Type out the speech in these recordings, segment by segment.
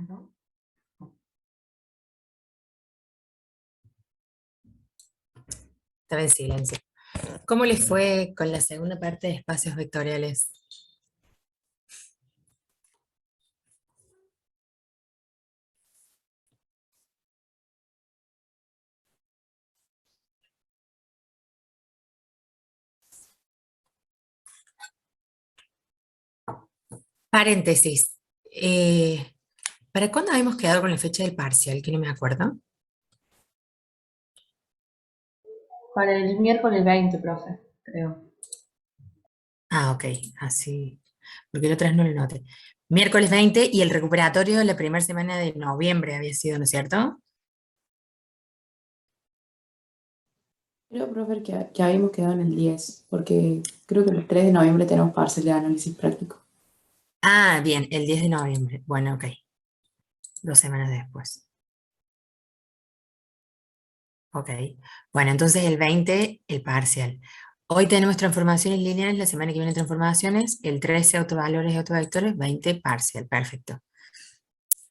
grabando. Estaba en silencio. ¿Cómo les fue con la segunda parte de espacios vectoriales? Paréntesis. ¿Para cuándo habíamos quedado con la fecha del parcial? Que no me acuerdo. Para el miércoles 20, profe, creo. Ah, ok. Así. Porque el otro no lo noté. Miércoles 20 y el recuperatorio la primera semana de noviembre había sido, ¿no es cierto? Creo, profe, que habíamos quedado en el 10, porque creo que el 3 de noviembre tenemos parcial de análisis práctico. Ah, bien, el 10 de noviembre. Bueno, ok. 2 semanas después. Ok. Bueno, entonces el 20, el parcial. Hoy tenemos transformaciones lineales, la semana que viene transformaciones, el 13 autovalores y autovectores, 20 parcial, perfecto.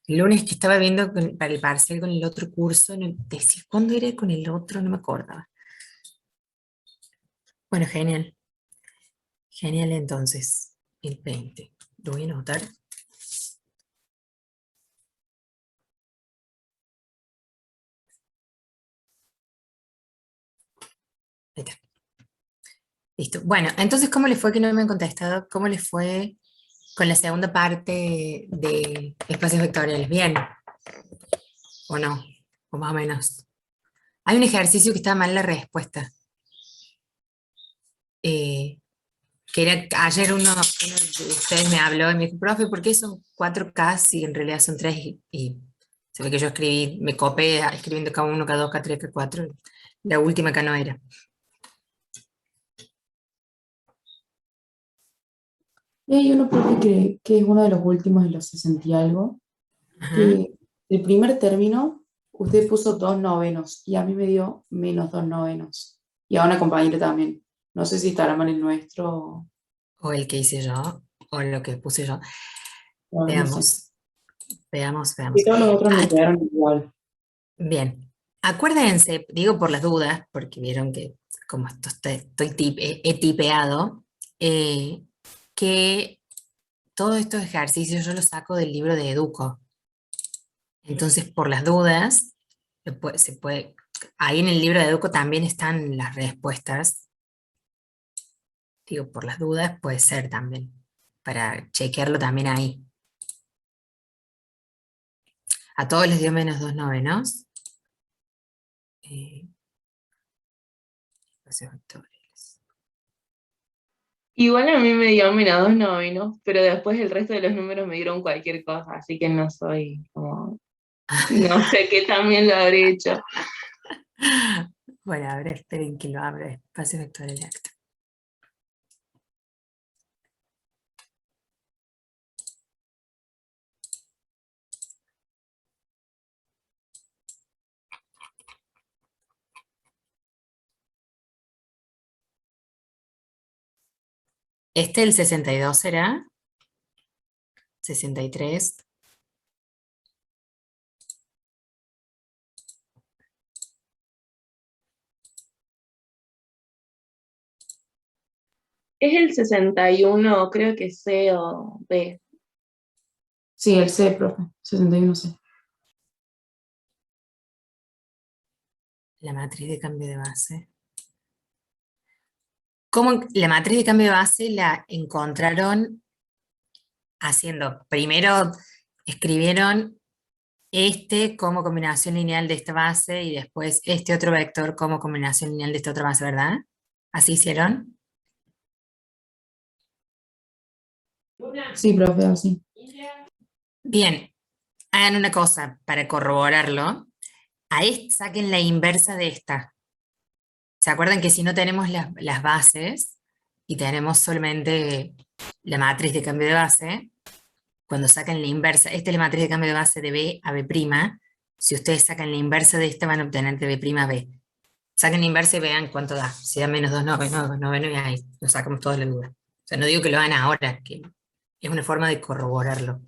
El lunes que estaba viendo para el parcial con el otro curso, no, decía, ¿cuándo era con el otro? No me acordaba. Bueno, genial. Genial entonces, el 20. Lo voy a anotar. Ahí está. Listo. Bueno, entonces, ¿cómo les fue que no me han contestado? ¿Cómo les fue con la segunda parte de espacios vectoriales? ¿Bien o no? O más o menos. Hay un ejercicio que está mal la respuesta. Eh, que era, ayer uno de ustedes me habló y me dijo, profe, ¿por qué son 4K si en realidad son 3? Y se ve que yo escribí, me copé escribiendo K1, K2, K3, K4. La última K no era. Y hay uno, profe, que es uno de los últimos de los 60 y algo, Ajá. que el primer término, usted puso 2 novenos y a mí me dio -2 novenos. Y a una compañera también. No sé si estará mal el nuestro O el que hice yo, o lo que puse yo. o no sé. Veamos, veamos, Y veamos. todos los otros me Ah, quedaron igual. bien. Acuérdense, digo por las dudas, porque vieron que como esto he tipeado, eh, que todos estos ejercicios yo los saco del libro de Educo. Entonces, por las dudas, ahí en el libro de Educo también están las respuestas. Digo, por las dudas puede ser también, para chequearlo también ahí. A todos les dio -2 novenos. Eh, espacios vectoriales. Igual a mí me dio -2 novenos, pero después el resto de los números me dieron cualquier cosa, así que no soy como, no sé qué también lo habré hecho. Bueno, a ver, esperen que lo abra. Espacios vectoriales acta. El 62 será. 63. Es el 61, creo que C o D. Sí, el C, profe. 61C. La matriz de cambio de base. ¿Cómo la matriz de cambio de base la encontraron haciendo? Primero escribieron este como combinación lineal de esta base y después este otro vector como combinación lineal de esta otra base, ¿verdad? ¿Así hicieron? Sí, profe, así. Bien, hagan una cosa para corroborarlo. A esta saquen la inversa de esta. ¿Se acuerdan que si no tenemos las bases y tenemos solamente la matriz de cambio de base, cuando sacan la inversa, esta es la matriz de cambio de base de B a B', si ustedes sacan la inversa de esta van a obtener de B' a B. Saquen la inversa y vean cuánto da. Si da -2 novenos, y ahí nos sacamos toda la duda. O sea, no digo que lo hagan ahora, que es una forma de corroborarlo.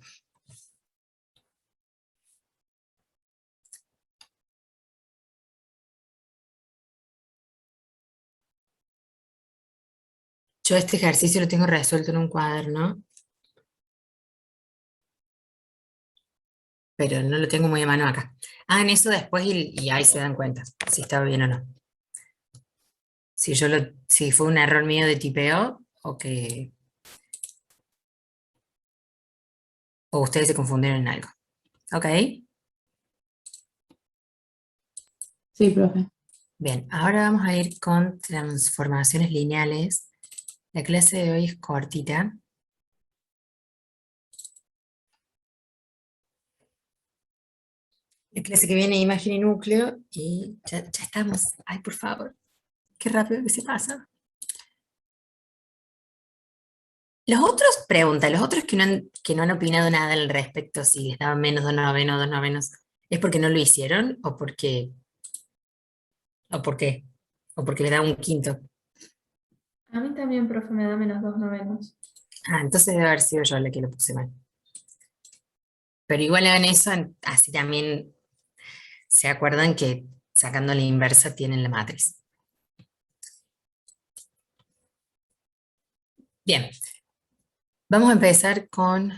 Yo este ejercicio lo tengo resuelto en un cuaderno, pero no lo tengo muy a mano acá. Hagan eso después y ahí se dan cuenta si estaba bien o no. Si fue un error mío de tipeo o ustedes se confundieron en algo. ¿Ok? Sí, profe. Bien, ahora vamos a ir con transformaciones lineales. La clase de hoy es cortita. La clase que viene, imagen y núcleo, y ya estamos. Ay, por favor, qué rápido que se pasa. Los otros, pregunta, los otros que no han opinado nada al respecto, si les daban menos 2 novenos, 2 novenos, ¿es porque no lo hicieron o por qué? ¿O porque les da un quinto? A mí también, profe, me da -2 novenos. Ah, entonces debe haber sido yo la que lo puse mal. Pero igual hagan eso, así también se acuerdan que sacando la inversa tienen la matriz. Bien, vamos a empezar con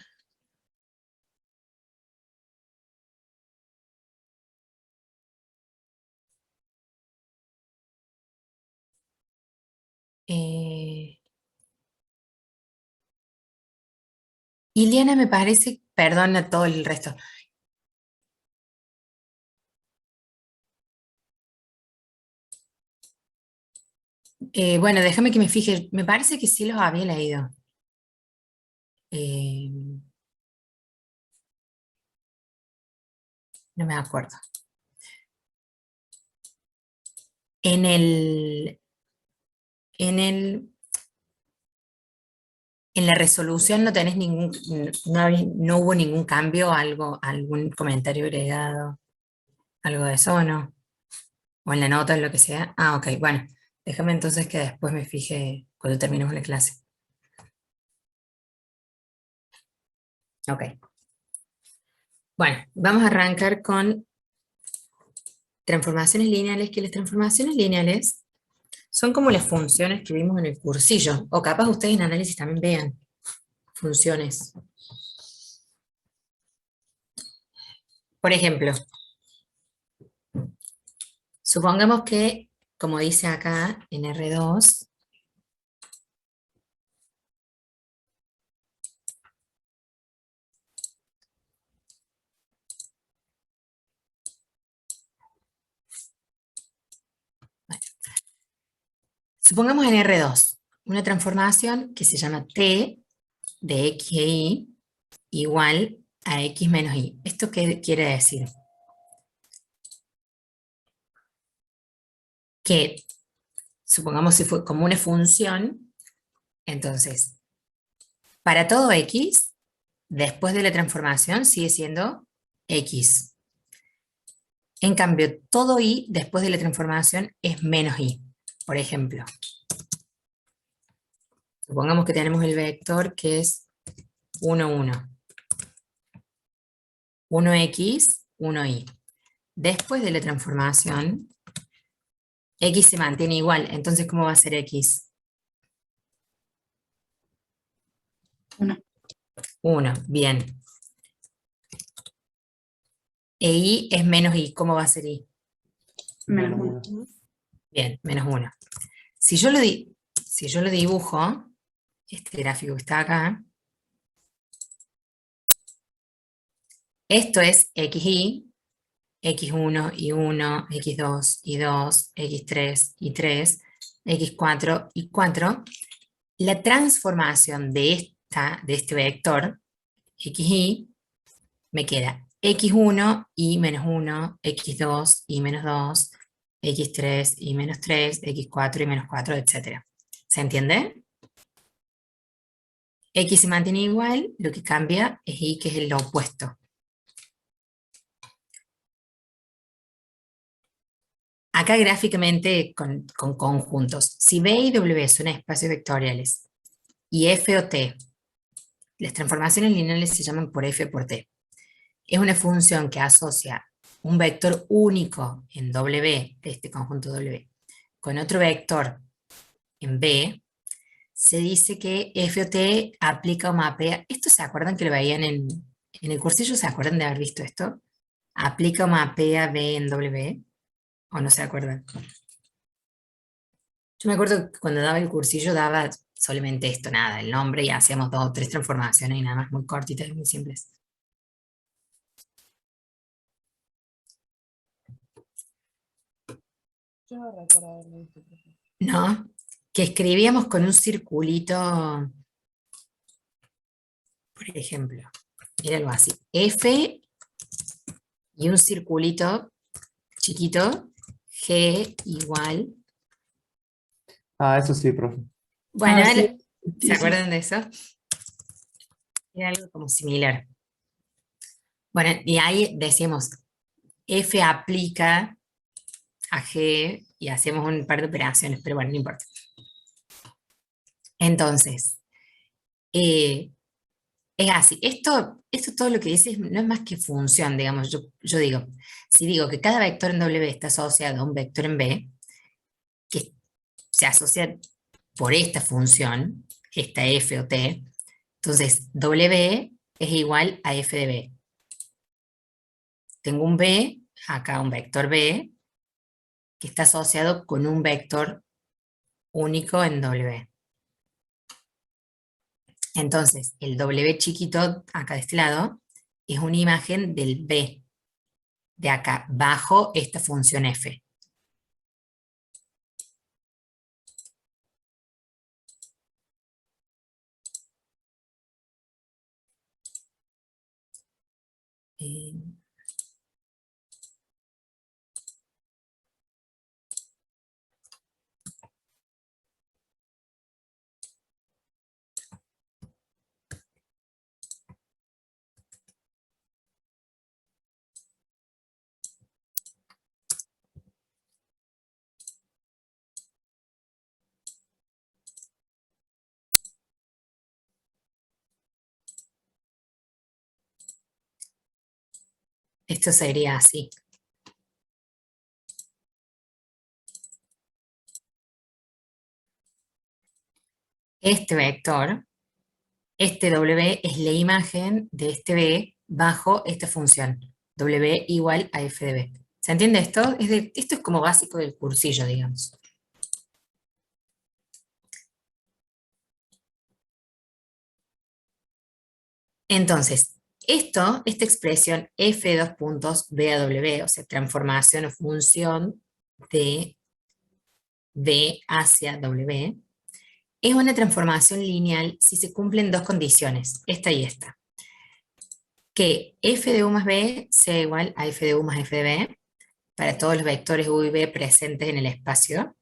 Iliana me parece, perdón a todo el resto. Bueno, déjame que me fije, me parece que sí los había leído. Eh, no me acuerdo. En el, en el, en la resolución no tenés no hubo ningún cambio, algún comentario agregado, algo de eso o no, o en la nota, lo que sea. Ah, ok, bueno, déjame entonces que después me fije cuando terminemos la clase. Ok. Bueno, vamos a arrancar con transformaciones lineales, que las transformaciones lineales son como las funciones que vimos en el cursillo, o capaz ustedes en análisis también vean funciones. Por ejemplo, supongamos que, como dice acá en R2, supongamos en R2 una transformación que se llama T de X e Y igual a X menos Y. ¿Esto qué quiere decir? Que supongamos si fue como una función, entonces, para todo X, después de la transformación sigue siendo X. En cambio, todo Y después de la transformación es menos Y. Por ejemplo, supongamos que tenemos el vector que es 1, 1. 1x, 1y. Después de la transformación, x se mantiene igual. Entonces, ¿cómo va a ser x? 1. 1, bien. E y es menos y. ¿Cómo va a ser y? Menos 1. Bien, menos 1. Si yo lo dibujo, este gráfico que está acá, esto es xy, x1 y 1, x2 y 2, x3 y 3, x4 y 4. La transformación de este vector, xy, me queda x1 y menos 1, x2 y menos 2, x3 y menos 3, x4 y menos 4, etc. ¿Se entiende? X se mantiene igual, lo que cambia es y, que es lo opuesto. Acá gráficamente con conjuntos. Si B y W son espacios vectoriales y F o T, las transformaciones lineales se llaman por F por T. Es una función que asocia un vector único en W, de este conjunto W, con otro vector en B. se dice que F o T aplica o mapea. ¿Esto se acuerdan que lo veían en el cursillo? ¿Se acuerdan de haber visto esto? ¿Aplica o mapea B en W? ¿O no se acuerdan? Yo me acuerdo que cuando daba el cursillo daba solamente esto, nada, el nombre y hacíamos 2 o 3 transformaciones y nada más, muy cortitas y muy simples. Yo no recuerdo haberlo visto, profe. ¿No? Que escribíamos con un circulito, por ejemplo, era algo así, F y un circulito chiquito, G igual. Ah, eso sí, profe. Bueno, Sí, ¿se sí. acuerdan de eso? Era algo como similar. Bueno, y ahí decíamos, F aplica a G y hacemos un par de operaciones, pero bueno, no importa. Entonces, es así. Esto todo lo que dice no es más que función, digamos. Yo digo, si digo que cada vector en W está asociado a un vector en B, que se asocia por esta función, esta F o T, entonces W es igual a F de B. Tengo un B, acá un vector B, que está asociado con un vector único en W. Entonces, el W chiquito, acá de este lado, es una imagen del B, de acá, bajo esta función F. Eh, Esto sería así. Este vector, este W es la imagen de este B bajo esta función. W igual a F de B. ¿Se entiende esto? Esto es como básico del cursillo, digamos. Entonces, esta expresión F de 2 puntos B a W, o sea, transformación o función de B hacia W, es una transformación lineal si se cumplen 2 condiciones, esta y esta. Que F de U más B sea igual a F de U más F de B para todos los vectores U y B presentes en el espacio,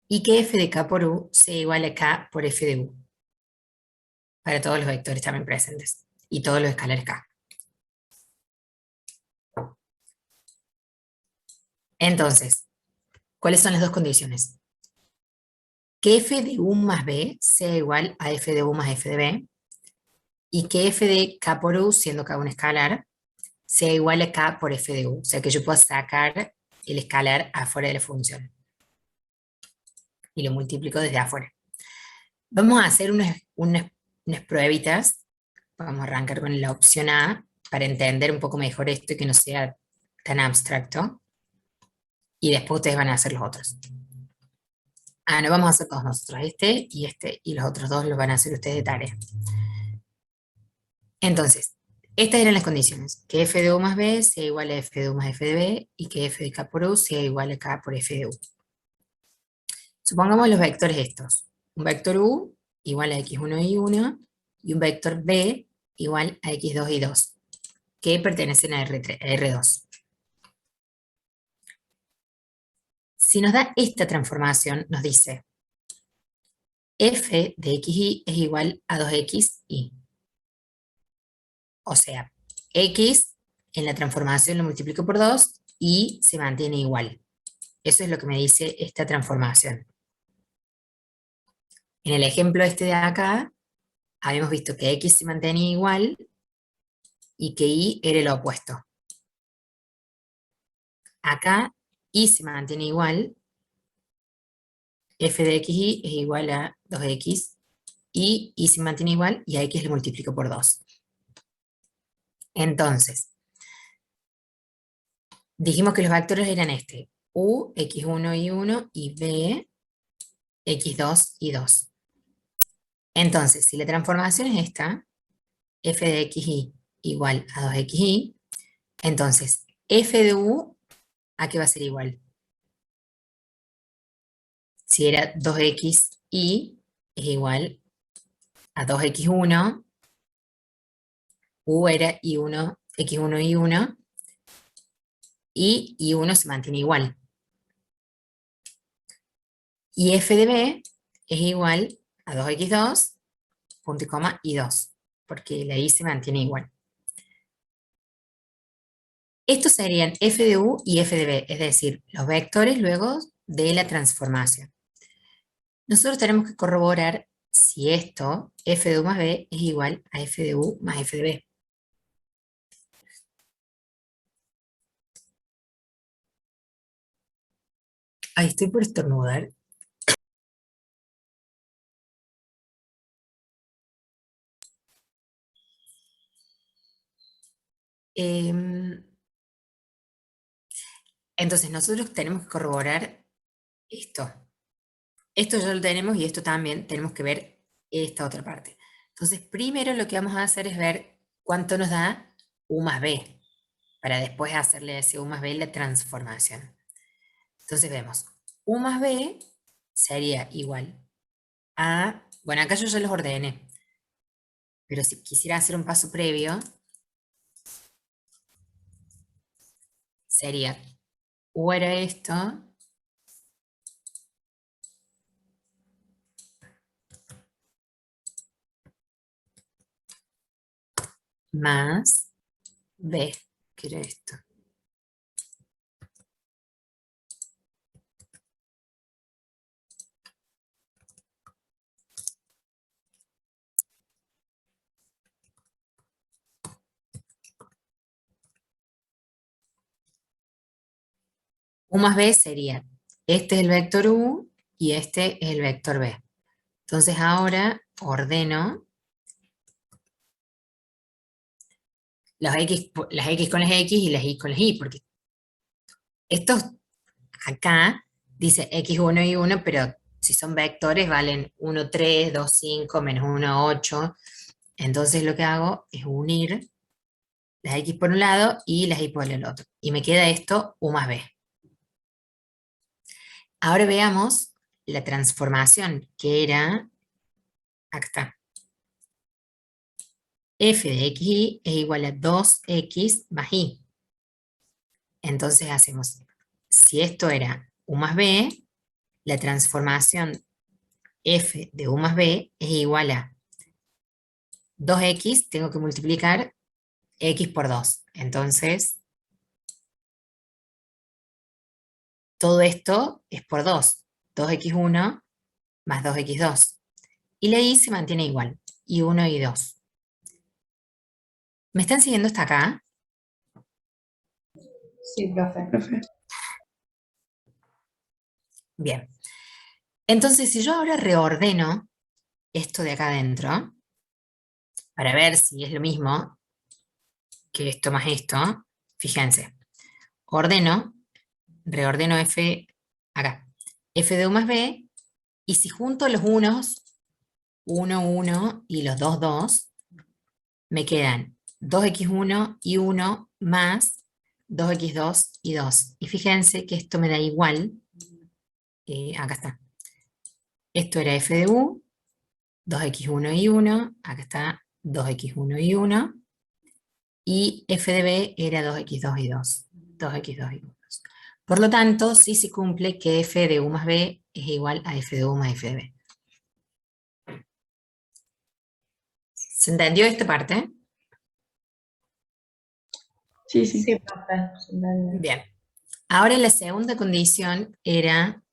y que F de K por U sea igual a K por F de U para todos los vectores también presentes y todos los escalares K. Entonces, ¿cuáles son las 2 condiciones? Que F de U más B sea igual a F de U más F de B, y que F de K por U, siendo K un escalar, sea igual a K por F de U. O sea que yo puedo sacar el escalar afuera de la función. Y lo multiplico desde afuera. Vamos a hacer unas pruebitas. Vamos a arrancar con la opción A para entender un poco mejor esto y que no sea tan abstracto. Y después ustedes van a hacer los otros. No vamos a hacer todos nosotros, este, y los otros 2 los van a hacer ustedes de tarea. Entonces, estas eran las condiciones, que f de u más b sea igual a f de u más f de b, y que f de k por u sea igual a k por f de u. Supongamos los vectores estos. Un vector u igual a x1 y 1, y un vector b igual a x2 y 2, que pertenecen a R2. Si nos da esta transformación, nos dice f de xy es igual a 2xy. O sea, x en la transformación lo multiplico por 2 y se mantiene igual. Eso es lo que me dice esta transformación. En el ejemplo este de acá, habíamos visto que x se mantenía igual y que y era el opuesto. Acá y se mantiene igual f de xy es igual a 2x, y se mantiene igual, y a x le multiplico por 2. Entonces, dijimos que los vectores eran este, u, x1 y 1, y b, x2 y 2. Entonces, si la transformación es esta, f de xy igual a 2xy, entonces f de u, ¿a qué va a ser igual? Si era 2xy es igual a 2x1, u era y1, x1 y 1, y y1 se mantiene igual. Y f de b es igual a 2x2, punto y coma, y 2, porque la y se mantiene igual. Estos serían f de u y f de b, es decir, los vectores luego de la transformación. Nosotros tenemos que corroborar si esto, f de u más b, es igual a f de u más f de b. Ay, estoy por estornudar. Entonces nosotros tenemos que corroborar esto. Esto ya lo tenemos y esto también tenemos que ver esta otra parte. Entonces primero lo que vamos a hacer es ver cuánto nos da u más b, para después hacerle a ese u más b la transformación. Entonces vemos, u más b sería igual a, bueno, acá yo ya los ordené, pero si quisiera hacer un paso previo, sería u era esto, más b, que era esto. U más b sería, este es el vector u y este es el vector b. Entonces ahora ordeno las x con las x y las y con las y, porque estos acá dice x1 y 1, pero si son vectores valen 1, 3, 2, 5, menos 1, 8. Entonces lo que hago es unir las x por un lado y las y por el otro. Y me queda esto, u más b. Ahora veamos la transformación, que era, acá está, f de xy es igual a 2x más y. Entonces hacemos, si esto era u más b, la transformación f de u más b es igual a 2x, tengo que multiplicar x por 2. Entonces, todo esto es por 2. 2x1 más 2x2. Y la y se mantiene igual, y 1 y 2. ¿Me están siguiendo hasta acá? Sí, profe. Bien. Entonces, si yo ahora reordeno esto de acá adentro, para ver si es lo mismo que esto más esto, fíjense, reordeno f acá, f de u más b, y si junto los unos, 1, 1 y los 2, 2, me quedan 2x1 y 1 más 2x2 y 2. Y fíjense que esto me da igual, acá está. Esto era f de u, 2x1 y 1, acá está 2x1 y 1, y f de b era 2x2 y 2, 2x2 y 2. Por lo tanto, sí se cumple que f de u más b es igual a f de u más f de b. ¿Se entendió esta parte? Sí, sí. Sí, profe. Se entendió. Bien. Ahora la segunda condición era,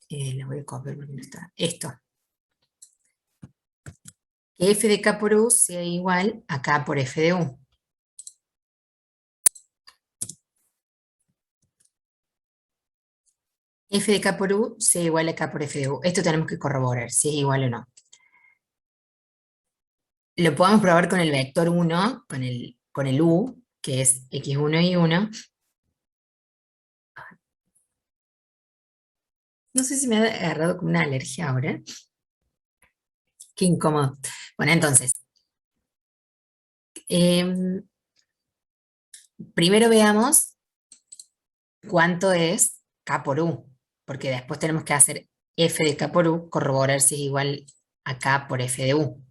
la voy a copiar porque no está, esto. Que f de k por u sea igual a k por f de u. f de k por u sea igual a k por f de u. Esto tenemos que corroborar si es igual o no. Lo podemos probar con el vector 1, con el u, que es x1 y 1. No sé si me ha agarrado como una alergia ahora. Qué incómodo. Bueno, entonces, primero veamos cuánto es k por u, porque después tenemos que hacer f de k por u, corroborar si es igual a k por f de u.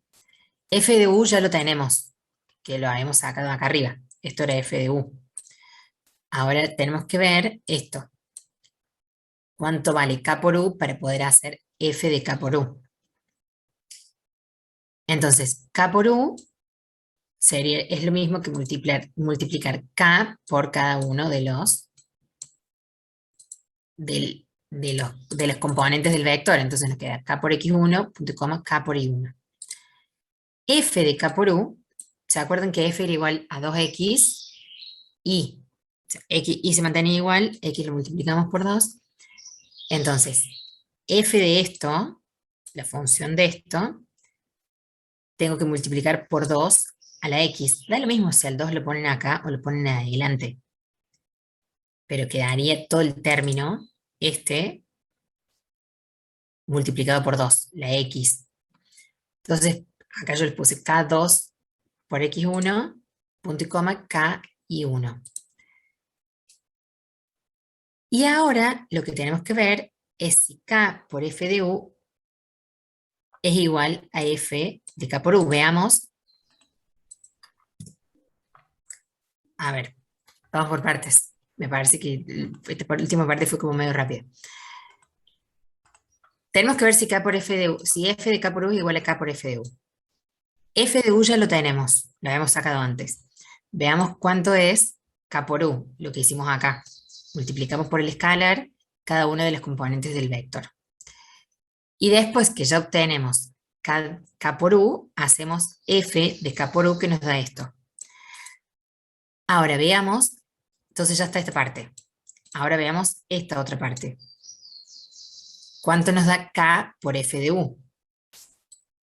F de u ya lo tenemos, que lo habíamos sacado acá arriba. Esto era f de u. Ahora tenemos que ver esto. ¿Cuánto vale k por u para poder hacer f de k por u? Entonces, k por u es lo mismo que multiplicar k por cada uno de los componentes del vector. Entonces nos queda k por x1, punto y coma, k por y1. F de k por u, ¿se acuerdan que f era igual a 2x y? O sea, y se mantiene igual, x lo multiplicamos por 2. Entonces, f de esto, la función de esto, tengo que multiplicar por 2 a la x. Da lo mismo si al 2 lo ponen acá o lo ponen adelante. Pero quedaría todo el término, multiplicado por 2, la x. Entonces, acá yo les puse k2 por x1, punto y coma, k y 1. Y ahora lo que tenemos que ver es si k por f de u es igual a f de k por u. Veamos. A ver, vamos por partes. Me parece que esta última parte fue como medio rápida. Tenemos que ver si k por f de u, si f de k por u es igual a k por f de u. F de u ya lo tenemos, lo habíamos sacado antes. Veamos cuánto es k por u, lo que hicimos acá. Multiplicamos por el escalar cada uno de los componentes del vector. Y después que ya obtenemos k por u, hacemos f de k por u que nos da esto. Ahora veamos, entonces ya está esta parte. Ahora veamos esta otra parte. ¿Cuánto nos da k por f de u?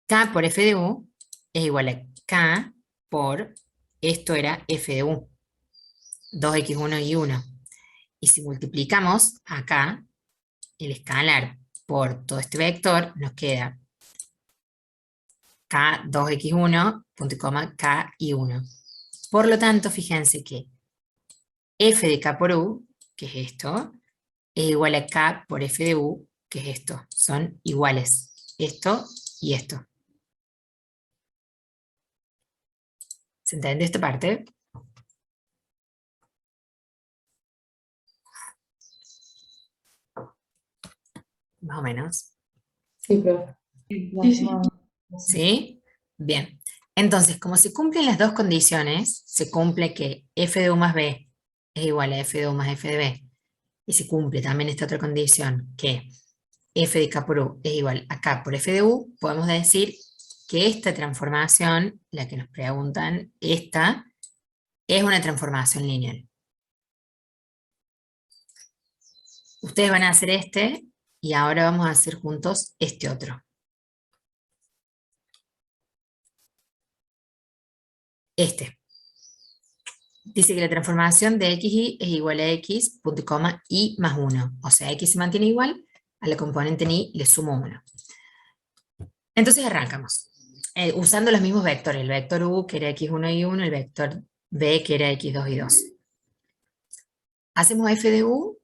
K por f de u es igual a k por, esto era f de u, 2x1 y 1. Y si multiplicamos acá el escalar por todo este vector, nos queda k 2x1, punto y coma, k y 1. Por lo tanto, fíjense que f de k por u, que es esto, es igual a k por f de u, que es esto. Son iguales, esto y esto. ¿Se entiende esta parte? Más o menos. Sí, profe. ¿Sí? Bien. Entonces, como se cumplen las dos condiciones, se cumple que f de u más b es igual a f de u más f de b, y se cumple también esta otra condición, que f de k por u es igual a k por f de u, podemos decir que esta transformación, la que nos preguntan, esta, es una transformación lineal. Ustedes van a hacer este, y ahora vamos a hacer juntos este otro. Este. Dice que la transformación de xy es igual a x, punto y coma, y más 1. O sea, x se mantiene igual, a la componente en y le sumo 1. Entonces arrancamos. Usando los mismos vectores, el vector u que era x1 y 1, el vector b que era x2 y 2. Hacemos f de u,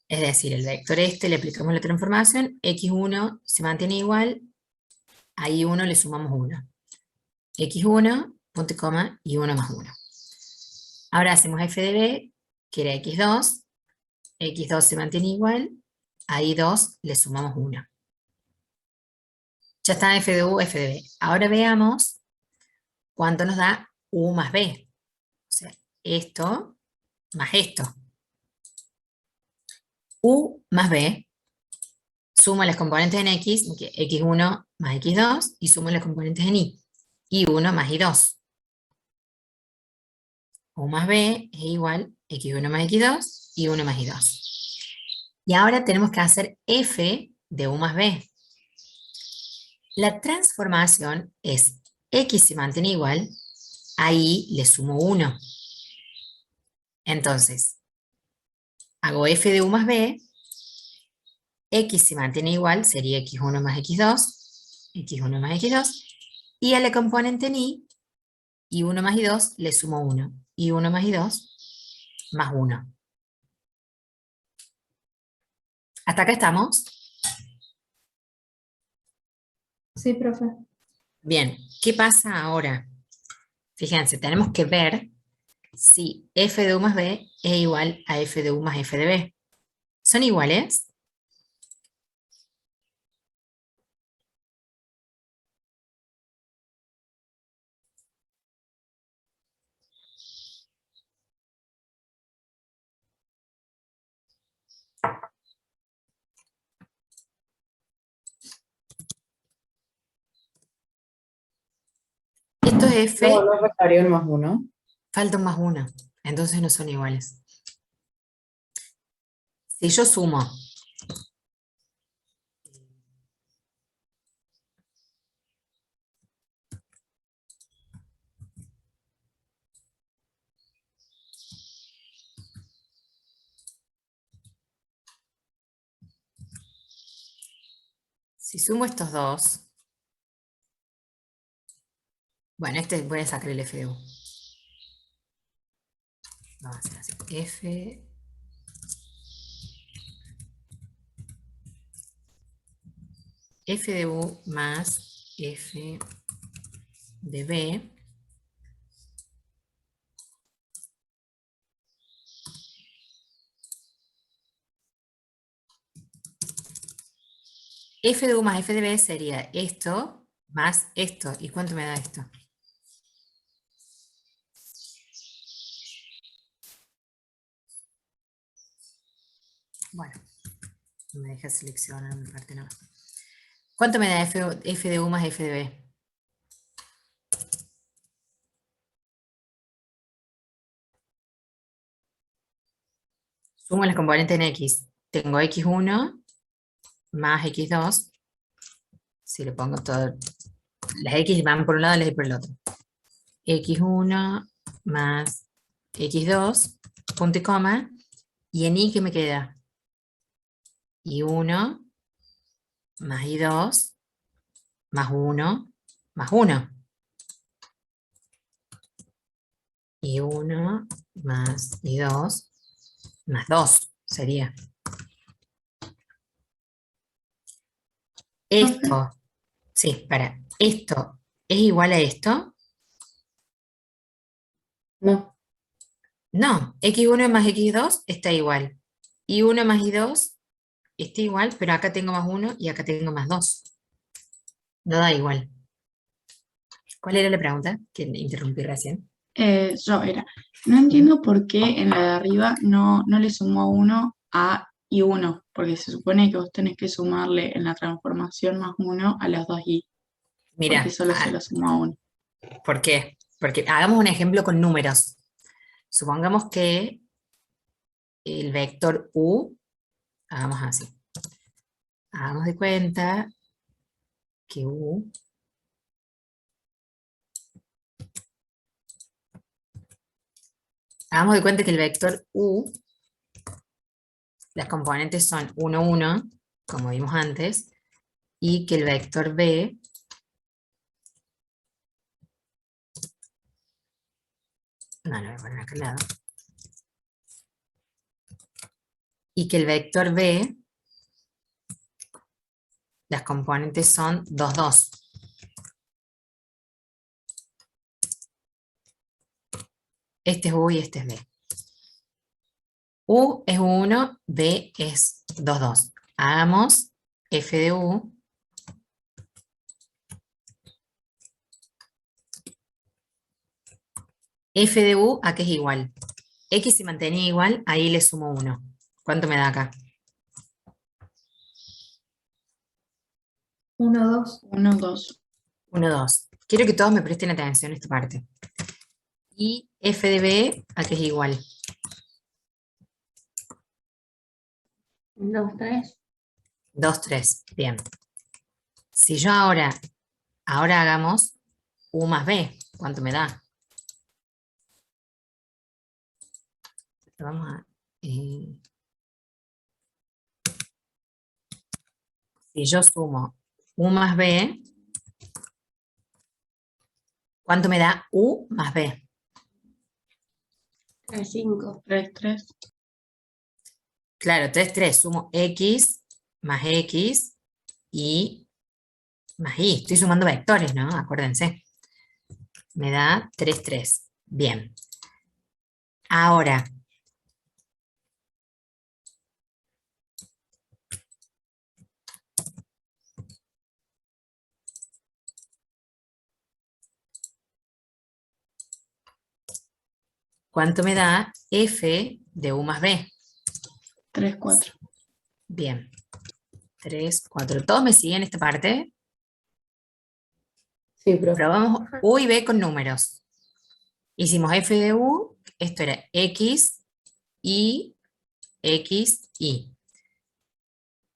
es decir, el vector este le aplicamos la transformación, x1 se mantiene igual, a y1 le sumamos 1. x1, punto y coma, y 1 más 1. Ahora hacemos f de b, que era x2, x2 se mantiene igual, a y2 le sumamos 1. Ya está f de u, f de b. Ahora veamos cuánto nos da u más b. O sea, esto más esto. U más b, sumo las componentes en x, x1 más x2, y sumo las componentes en y. y1 más y2. U más b es igual x1 más x2 y 1 más y2. Y ahora tenemos que hacer f de u más b. La transformación es x se mantiene igual, ahí le sumo 1. Entonces, hago f de u más b, x se mantiene igual, sería x1 más x2, x1 más x2, y a la componente ni, y 1 más y2 le sumo 1, y 1 más y2 más 1. ¿Hasta acá estamos? Sí, profe. Bien, ¿qué pasa ahora? Fíjense, tenemos que ver si f de u más b es igual a f de u más f de b. ¿Son iguales? Esto es f, No, no restaría el más 1. falta un más 1, entonces no son iguales. Si yo sumo estos dos, bueno, este voy a sacar el f de u. Vamos a hacer así, f de u más f de b f de u más f de b sería esto más esto. ¿Y cuánto me da esto? Bueno, me deja seleccionar mi parte no. ¿Cuánto me da f de u más f de b? Sumo las componentes en x. Tengo x1 más x2. Si le pongo todo, las x van por un lado y las y por el otro. x1 más x2, punto y coma. Y en y, ¿qué me queda? y1 más y2 más 1 más 1. y1 más y2 más 2 sería. Esto, sí, esto es igual a esto. No. No, x1 más x2 está igual. y1 más y2 está igual, pero acá tengo más 1 y acá tengo más 2. No da igual. ¿Cuál era la pregunta que interrumpí recién? No entiendo por qué en la de arriba no le sumó 1 a y 1, porque se supone que vos tenés que sumarle en la transformación más 1 a las dos y, porque Mira, solo se lo sumó a 1. ¿por qué? Porque hagamos un ejemplo con números. Supongamos que el vector u, hagamos así. Hagamos de cuenta que u hagamos de cuenta que el vector u, las componentes son 1, 1, como vimos antes, y que el vector b no, lo voy a poner acá al lado. Y que el vector b, las componentes son 2, 2. Este es u y este es b. U es 1, b es 2, 2. Hagamos f de u f de u a qué es igual. X se mantenía igual, ahí le sumo 1. ¿Cuánto me da acá? 1, 2. 1, 2. 1, 2. Quiero que todos me presten atención a esta parte. Y f de b a qué es igual. 2, 3. 2, 3. Bien. Si yo ahora hagamos U más B, ¿cuánto me da? Vamos a... si yo sumo U más B, ¿cuánto me da U más B? 3, 5. 3, 3. Claro, 3, 3. Sumo X más X y más Y. Estoy sumando vectores, ¿no? Acuérdense. Me da 3, 3. Bien. Ahora, ¿cuánto me da F de U más B? 3, 4. Bien. 3, 4. ¿Todos me siguen esta parte? Sí, profe. Probamos U y B con números. Hicimos F de U, esto era X, Y, X, Y.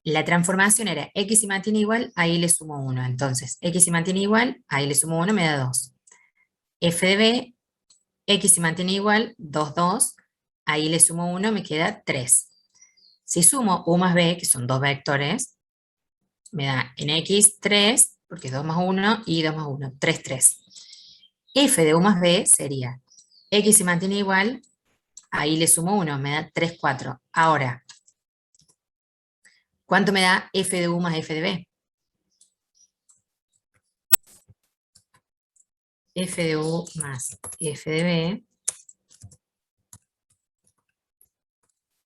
La transformación era X se mantiene igual, ahí le sumo 1. Entonces, X se mantiene igual, ahí le sumo 1, me da 2. F de B, X se mantiene igual, 2, 2, ahí le sumo 1, me queda 3. Si sumo U más B, que son dos vectores, me da en X 3, porque es 2 más 1, y 2 más 1, 3, 3. F de U más B sería X se mantiene igual, ahí le sumo 1, me da 3, 4. Ahora, ¿cuánto me da F de U más F de B? F de U más F de B,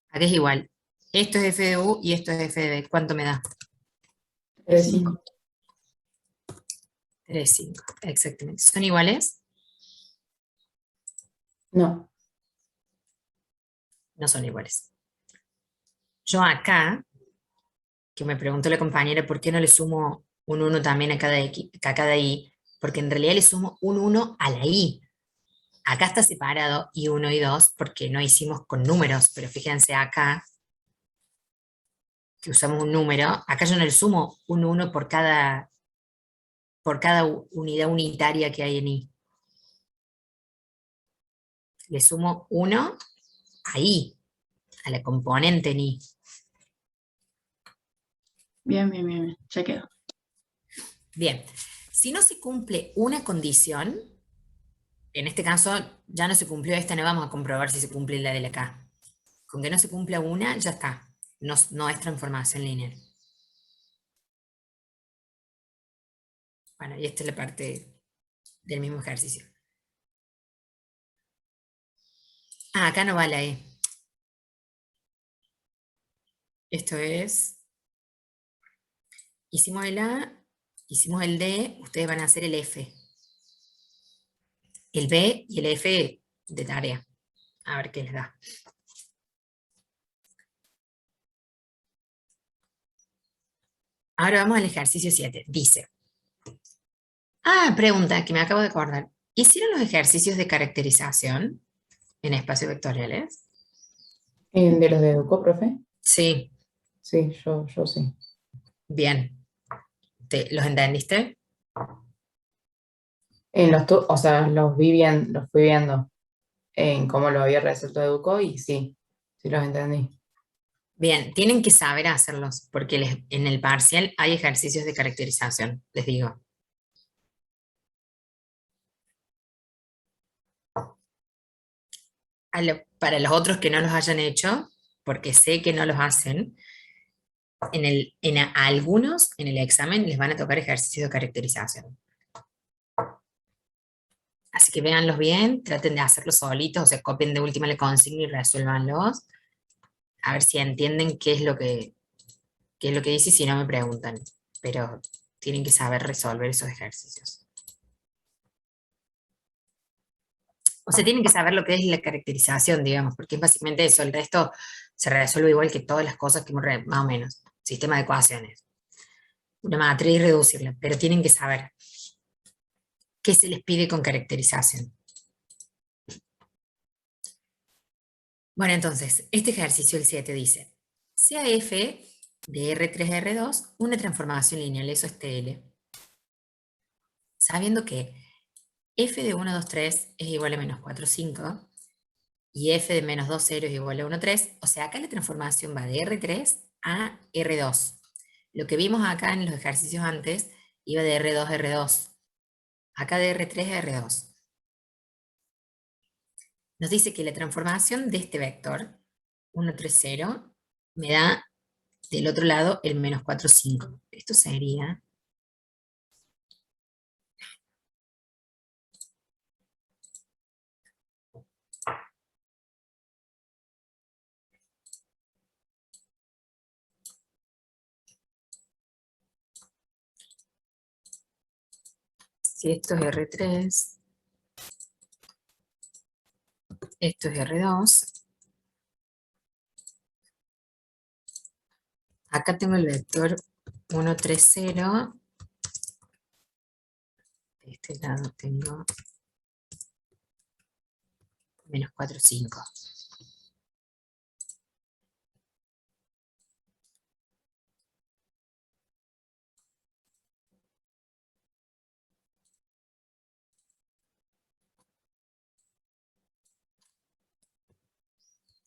acá es igual. Esto es F de U y esto es F de B. ¿Cuánto me da? 3, 5. 3, 5, exactamente. ¿Son iguales? No. No son iguales. Yo acá, que me preguntó la compañera por qué no le sumo un 1 también a cada, a cada I, porque en realidad le sumo un 1 a la I. Acá está separado I1 y 2 porque no hicimos con números, pero fíjense acá que usamos un número, acá yo no le sumo un 1 por cada unidad unitaria que hay en I. Le sumo 1 a I, a la componente en I. Bien, bien, bien, bien. Ya quedó. Bien, si no se cumple una condición, en este caso ya no se cumplió esta, no vamos a comprobar si se cumple la de la acá. Con que no se cumpla una, ya está. No, no es transformación lineal. Bueno, y esta es la parte del mismo ejercicio. Ah, acá no va la E. Esto es, hicimos el A, hicimos el D, ustedes van a hacer el F. El B y el F de tarea. A ver qué les da. Ahora vamos al ejercicio 7. Dice, pregunta que me acabo de acordar. ¿Hicieron los ejercicios de caracterización en espacios vectoriales? ¿De los de Educo, profe? Sí, Sí, yo sí. bien. ¿Los entendiste? O sea, los fui viendo en cómo lo había resuelto Educo y sí, sí los entendí. Bien, tienen que saber hacerlos, porque en el parcial hay ejercicios de caracterización, les digo. Para los otros que no los hayan hecho, porque sé que no los hacen, a algunos en el examen les van a tocar ejercicios de caracterización. Así que véanlos bien, traten de hacerlos solitos, o sea, copien de última la consigna y resuélvanlos. A ver si entienden qué es lo que dice y si no me preguntan. Pero tienen que saber resolver esos ejercicios. O sea, tienen que saber lo que es la caracterización, digamos, porque es básicamente eso. El resto se resuelve igual que todas las cosas que más o menos. Sistema de ecuaciones. Una matriz y reducirla, pero tienen que saber qué se les pide con caracterización. Bueno, entonces, este ejercicio, el 7, dice, sea f de R3 a R2 una transformación lineal, eso es TL. Sabiendo que f de 1, 2, 3 es igual a menos 4, 5, y f de menos 2, 0 es igual a 1, 3, o sea, acá la transformación va de R3 a R2. Lo que vimos acá en los ejercicios antes iba de R2 a R2. Acá de R3 a R2. Nos dice que la transformación de este vector, 1, 3, 0, me da del otro lado el menos 4, 5. Esto sería... Si esto es R3, esto es R2, acá tengo el vector 1, 3, 0, de este lado tengo menos 4, 5.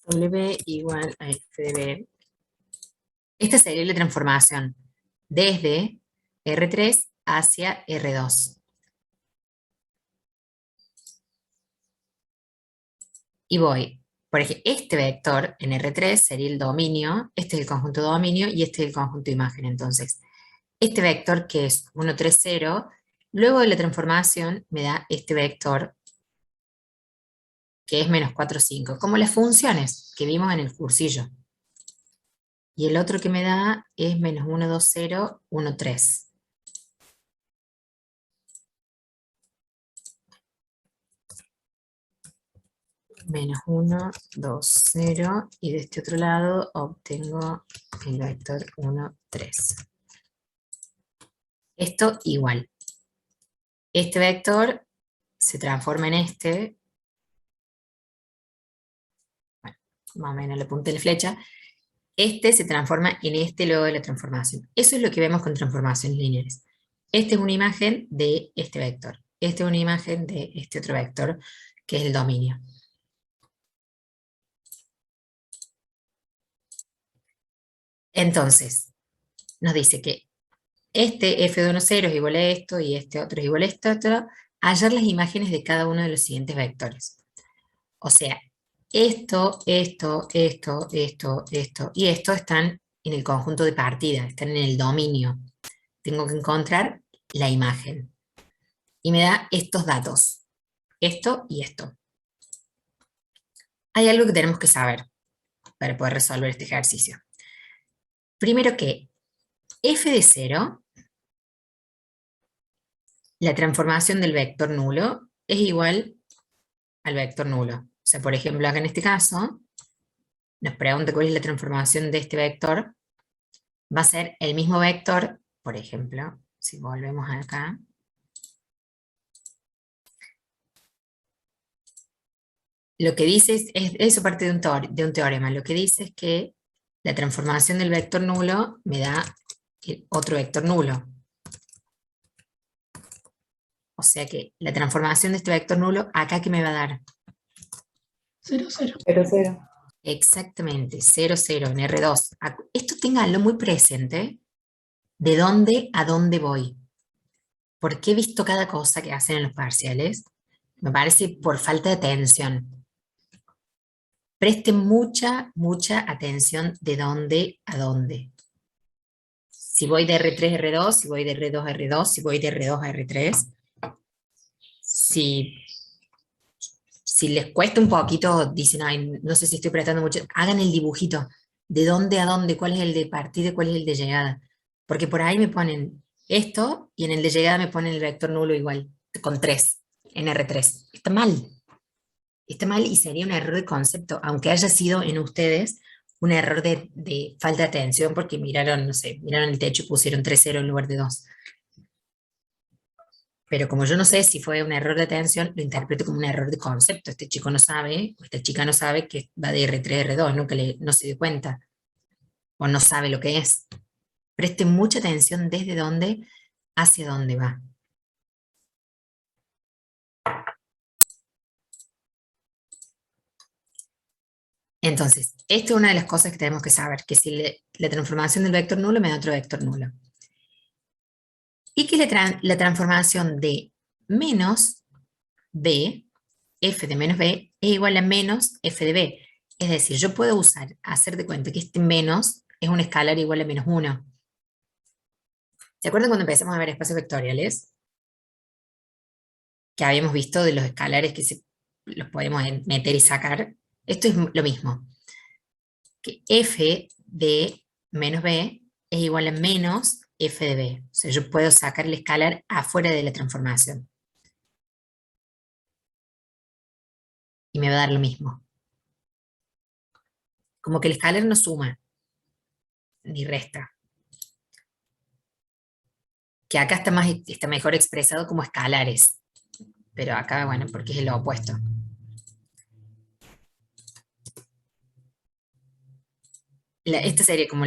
W igual a f de b. Esta sería la transformación desde R3 hacia R2. Y voy, por ejemplo, este vector en R3 sería el dominio, este es el conjunto dominio y este es el conjunto imagen. Entonces, este vector que es 1, 3, 0, luego de la transformación me da este vector que es menos 4, 5, como las funciones que vimos en el cursillo. Y el otro que me da es menos 1, 2, 0, 1, 3. Menos 1, 2, 0, y de este otro lado obtengo el vector 1, 3. Esto igual. Este vector se transforma en este, bueno, más o menos le apunté la flecha, este se transforma en este luego de la transformación. Eso es lo que vemos con transformaciones lineales. Esta es una imagen de este vector. Esta es una imagen de este otro vector, que es el dominio. Entonces, nos dice que este f de 1, 0 es igual a esto, y este otro es igual a esto, hallar las imágenes de cada uno de los siguientes vectores. O sea, esto, esto, esto, esto, esto y esto están en el conjunto de partida, están en el dominio. Tengo que encontrar la imagen. Y me da estos datos. Esto y esto. Hay algo que tenemos que saber para poder resolver este ejercicio. Primero que f de 0, la transformación del vector nulo es igual al vector nulo. O sea, por ejemplo, acá en este caso, nos pregunta cuál es la transformación de este vector. Va a ser el mismo vector, por ejemplo, si volvemos acá. Lo que dice eso parte de un teorema. Lo que dice es que la transformación del vector nulo me da otro vector nulo. O sea que la transformación de este vector nulo, ¿acá qué me va a dar? 0, 0. 0, 0. Exactamente, 0, 0 en R2. Esto ténganlo muy presente, de dónde a dónde voy. Porque he visto cada cosa que hacen en los parciales. Me parece por falta de atención. Presten mucha, mucha atención de dónde a dónde. Si voy de R3 a R2, si voy de R2 a R2, si voy de R2 a R3. Si les cuesta un poquito, dicen, ay, no sé si estoy prestando mucho, hagan el dibujito. De dónde a dónde, cuál es el de partida y cuál es el de llegada. Porque por ahí me ponen esto y en el de llegada me ponen el vector nulo igual, con 3, en R3. Está mal. Está mal y sería un error de concepto, aunque haya sido en ustedes un error de falta de atención porque miraron, no sé, miraron el techo y pusieron 3-0 en lugar de 2. Pero como yo no sé si fue un error de atención, lo interpreto como un error de concepto. Este chico no sabe, o esta chica no sabe que va de R3 a R2, ¿no? Que no se dio cuenta. o no sabe lo que es. Preste mucha atención desde dónde hacia dónde va. Entonces, esto es una de las cosas que tenemos que saber, que si la transformación del vector nulo me da otro vector nulo. Y que la transformación de menos b, f de menos b, es igual a menos f de b. Es decir, yo puedo hacer de cuenta que este menos es un escalar igual a menos 1. ¿Se acuerdan cuando empezamos a ver espacios vectoriales? Que habíamos visto de los escalares que los podemos meter y sacar. Esto es lo mismo. Que f de menos b es igual a menos f de b. O sea, yo puedo sacar el escalar afuera de la transformación. Y me va a dar lo mismo. Como que el escalar no suma, ni resta. Que acá está mejor expresado como escalares. Pero acá, bueno, porque es lo opuesto. Esta sería como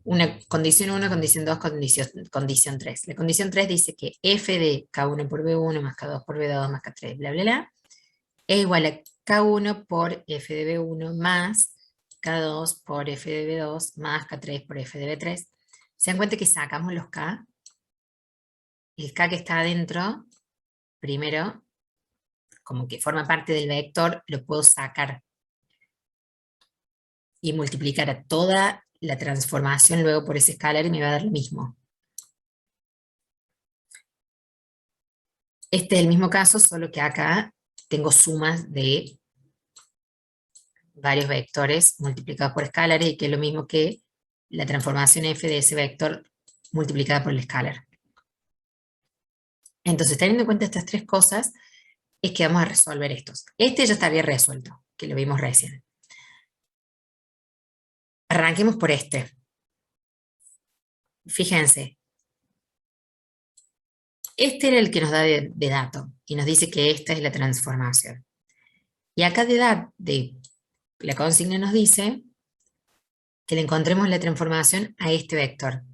una condición 1, condición 2, condición 3. La condición 3 dice que f de K1 por B1 más K2 por B2 más K3, bla, bla, bla, es igual a K1 por f de B1 más K2 por f de B2 más K3 por f de B3. ¿Se dan cuenta que sacamos los K? El K que está adentro, primero, como que forma parte del vector, lo puedo sacar y multiplicar a toda la transformación luego por ese escalar y me va a dar lo mismo. Este es el mismo caso, solo que acá tengo sumas de varios vectores multiplicados por escalares y que es lo mismo que la transformación f de ese vector multiplicada por el escalar. Entonces, teniendo en cuenta estas tres cosas, es que vamos a resolver estos. Este ya estaría resuelto, que lo vimos recién. Arranquemos por este. Fíjense. Este era el que nos da de dato y nos dice que esta es la transformación. Y acá de la consigna nos dice que le encontremos la transformación a este vector,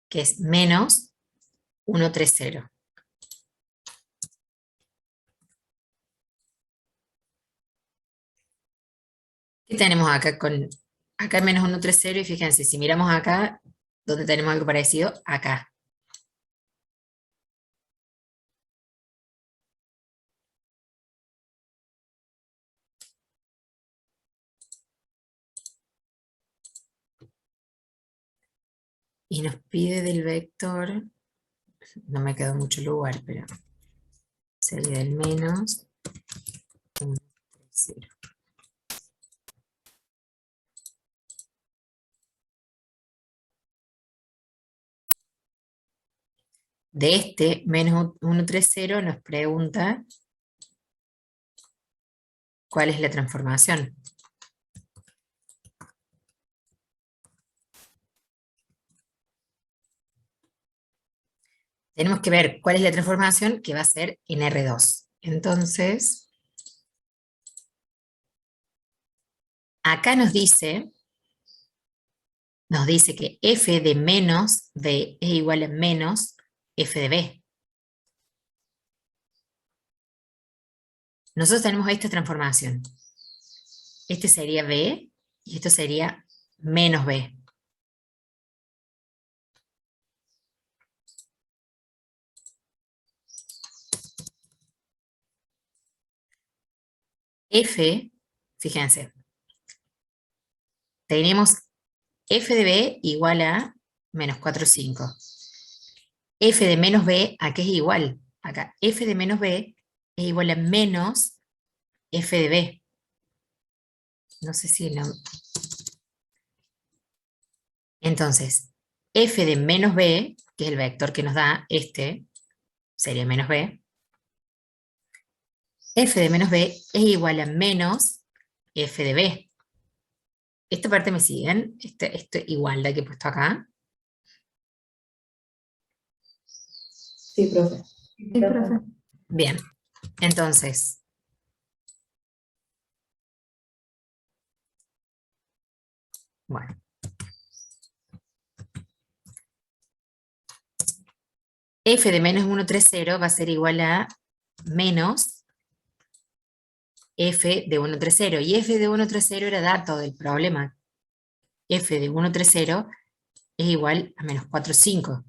que es menos 1, 3, 0. ¿Qué tenemos acá? Acá es menos 1, 3, 0 y fíjense, si miramos acá, ¿dónde tenemos algo parecido? Acá. Y nos pide del vector, no me quedó mucho lugar, pero sería el menos 1, 3, 0. De este, menos 1, 3, 0, nos pregunta cuál es la transformación. Tenemos que ver cuál es la transformación que va a ser en R2. Entonces, acá nos dice que f de menos b es igual a menos f de b. Nosotros tenemos esta transformación. Este sería b y esto sería menos b. F, fíjense, tenemos f de b igual a menos 4, 5. F de menos b, ¿a qué es igual? Acá, f de menos b es igual a menos f de b. No sé si no. Entonces, f de menos b, que es el vector que nos da este, sería menos b. F de menos b es igual a menos f de b. Esta parte me siguen, esta igualdad que he puesto acá. Sí, profe. Sí, profe. Bien, entonces, bueno, f de menos 130 va a ser igual a menos f de 130. Y f de 130 era dato del problema. F de 130 es igual a menos 45.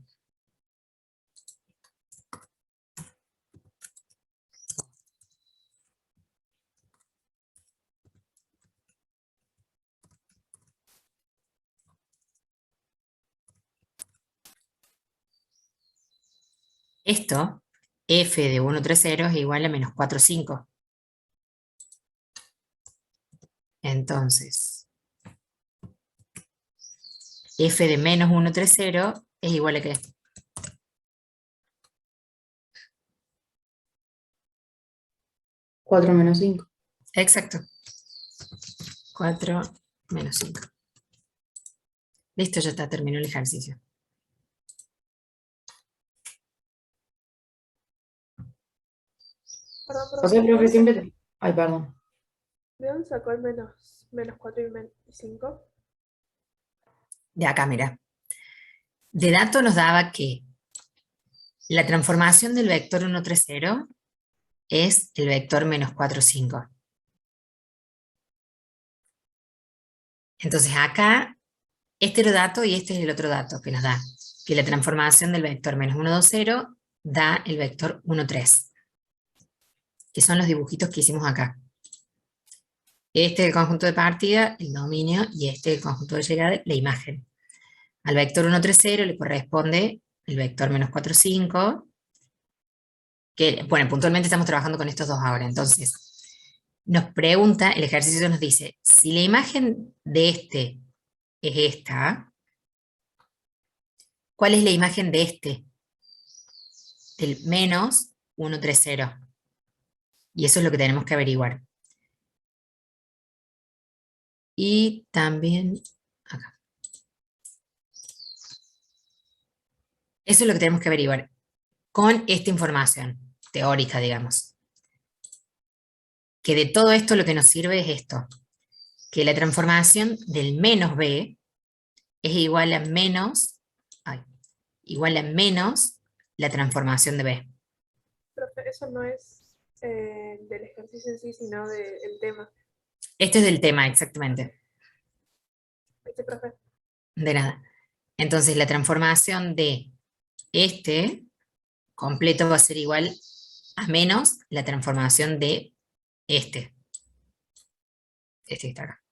Esto, f de 130 es igual a menos 45. Entonces, f de menos 130 es igual a ¿qué? 4 menos 5. Exacto. 4 menos 5. Listo, ya está, terminó el ejercicio. Perdón, O sea, profe, profe, siempre... Ay, perdón. ¿de dónde sacó el menos 4 y 5? De acá, mira. De dato nos daba que la transformación del vector 130 es el vector menos 4, 5. Entonces acá, este era dato y este es el otro dato que nos da, que la transformación del vector menos 1, 2, 0 da el vector 1, 3, que son los dibujitos que hicimos acá. Este es el conjunto de partida, el dominio, y este es el conjunto de llegada, la imagen. Al vector 1, 3, 0 le corresponde el vector menos 4, 5, que, bueno, puntualmente estamos trabajando con estos dos ahora. Entonces, nos pregunta, el ejercicio nos dice, si la imagen de este es esta, ¿cuál es la imagen de este? Del menos 130. Y eso es lo que tenemos que averiguar. Y también acá. Eso es lo que tenemos que averiguar con esta información teórica, digamos. Que de todo esto lo que nos sirve es esto, que la transformación del menos b es igual a menos, igual a menos la transformación de b. Profe, eso no es del ejercicio en sí, sino del tema. Esto es del tema, exactamente. ¿Viste, profe? De nada. Entonces la transformación de este completo va a ser igual a menos la transformación de este. Este que está acá.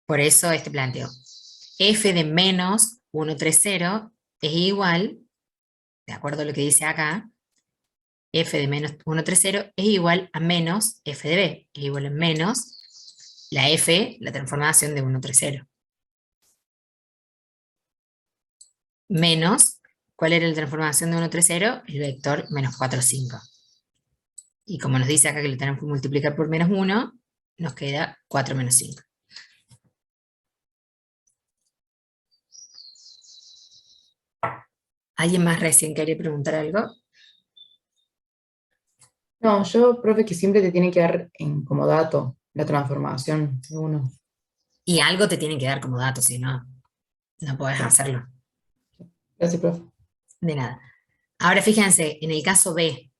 Por eso este planteo. F de menos 130 es igual, de acuerdo a lo que dice acá, F de menos 130 es igual a menos F de B, es igual a menos la F, la transformación de 130. Menos, ¿cuál era la transformación de 130? El vector menos 4, 5. Y como nos dice acá que lo tenemos que multiplicar por menos 1, nos queda 4 menos 5. ¿Alguien más recién quería preguntar algo? No, yo, profe, que siempre te tiene que dar como dato la transformación de uno. Y algo te tienen que dar como dato, si no, no podés hacerlo. Gracias, profe. De nada. Ahora fíjense, en el caso B,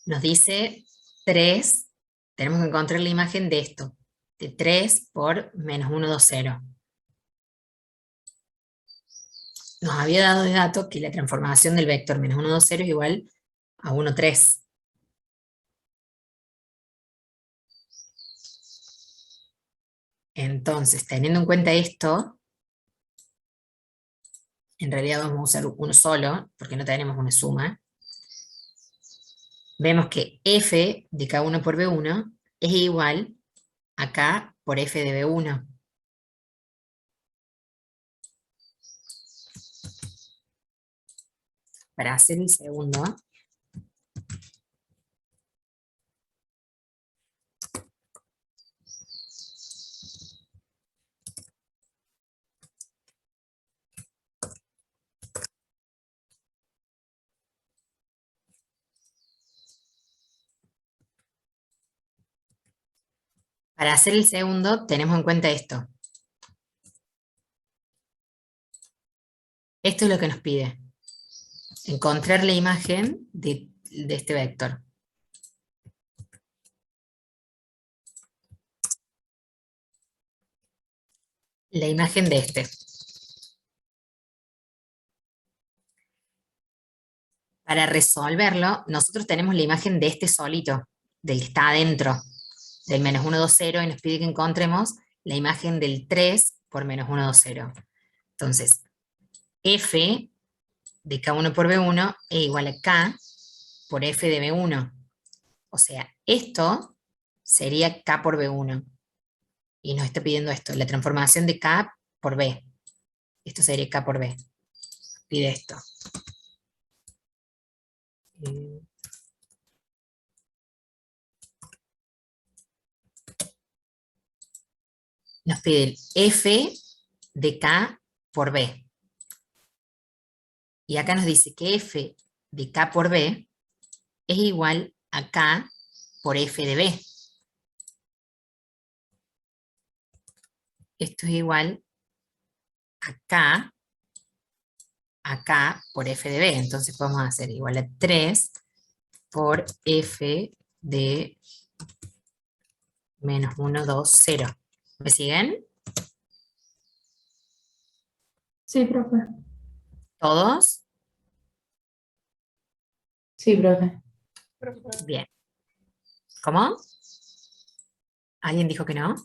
nos dice 3, tenemos que encontrar la imagen de esto, de 3 por menos 1, 2, 0. Nos había dado de dato que la transformación del vector menos 1, 2, 0 es igual a 1, 3. Entonces, teniendo en cuenta esto, en realidad vamos a usar uno solo, porque no tenemos una suma. Vemos que f de K1 por B1 es igual a K por f de B1. Para hacer el segundo, tenemos en cuenta esto. Esto es lo que nos pide. Encontrar la imagen de este vector. La imagen de este. Para resolverlo, nosotros tenemos la imagen de este solito, del que está adentro, del menos 1, 2, 0, y nos pide que encontremos la imagen del 3 por menos 1, 2, 0. Entonces, f de K1 por B1 es igual a K por F de B1. O sea, esto sería K por B1. Y nos está pidiendo esto, la transformación de K por B. Esto sería K por B. Pide esto. Nos pide el F de K por B. Y acá nos dice que F de K por B es igual a K por F de B. Esto es igual a K por F de B. Entonces podemos hacer igual a 3 por F de menos 1, 2, 0. ¿Me siguen? Sí, profe. ¿Todos? Sí, profe. Profe. Bien. ¿Cómo? ¿Alguien dijo que no?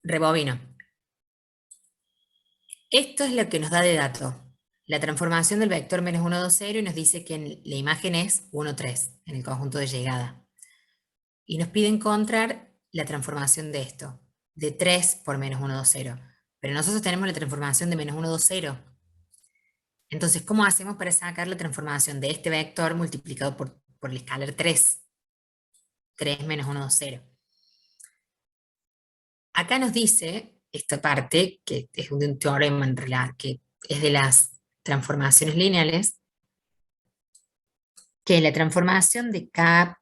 Rebobino. Esto es lo que nos da de dato. La transformación del vector menos 1, 2, 0 y nos dice que la imagen es 1, 3 en el conjunto de llegada. Y nos pide encontrar la transformación de esto, de 3 por menos 1, 2, 0. Pero nosotros tenemos la transformación de menos 1, 2, 0. Entonces, ¿cómo hacemos para sacar la transformación de este vector multiplicado por el escalar 3? 3 menos 1, 2, 0. Acá nos dice esta parte, que es de un teorema en realidad, que es de las transformaciones lineales, que la transformación de K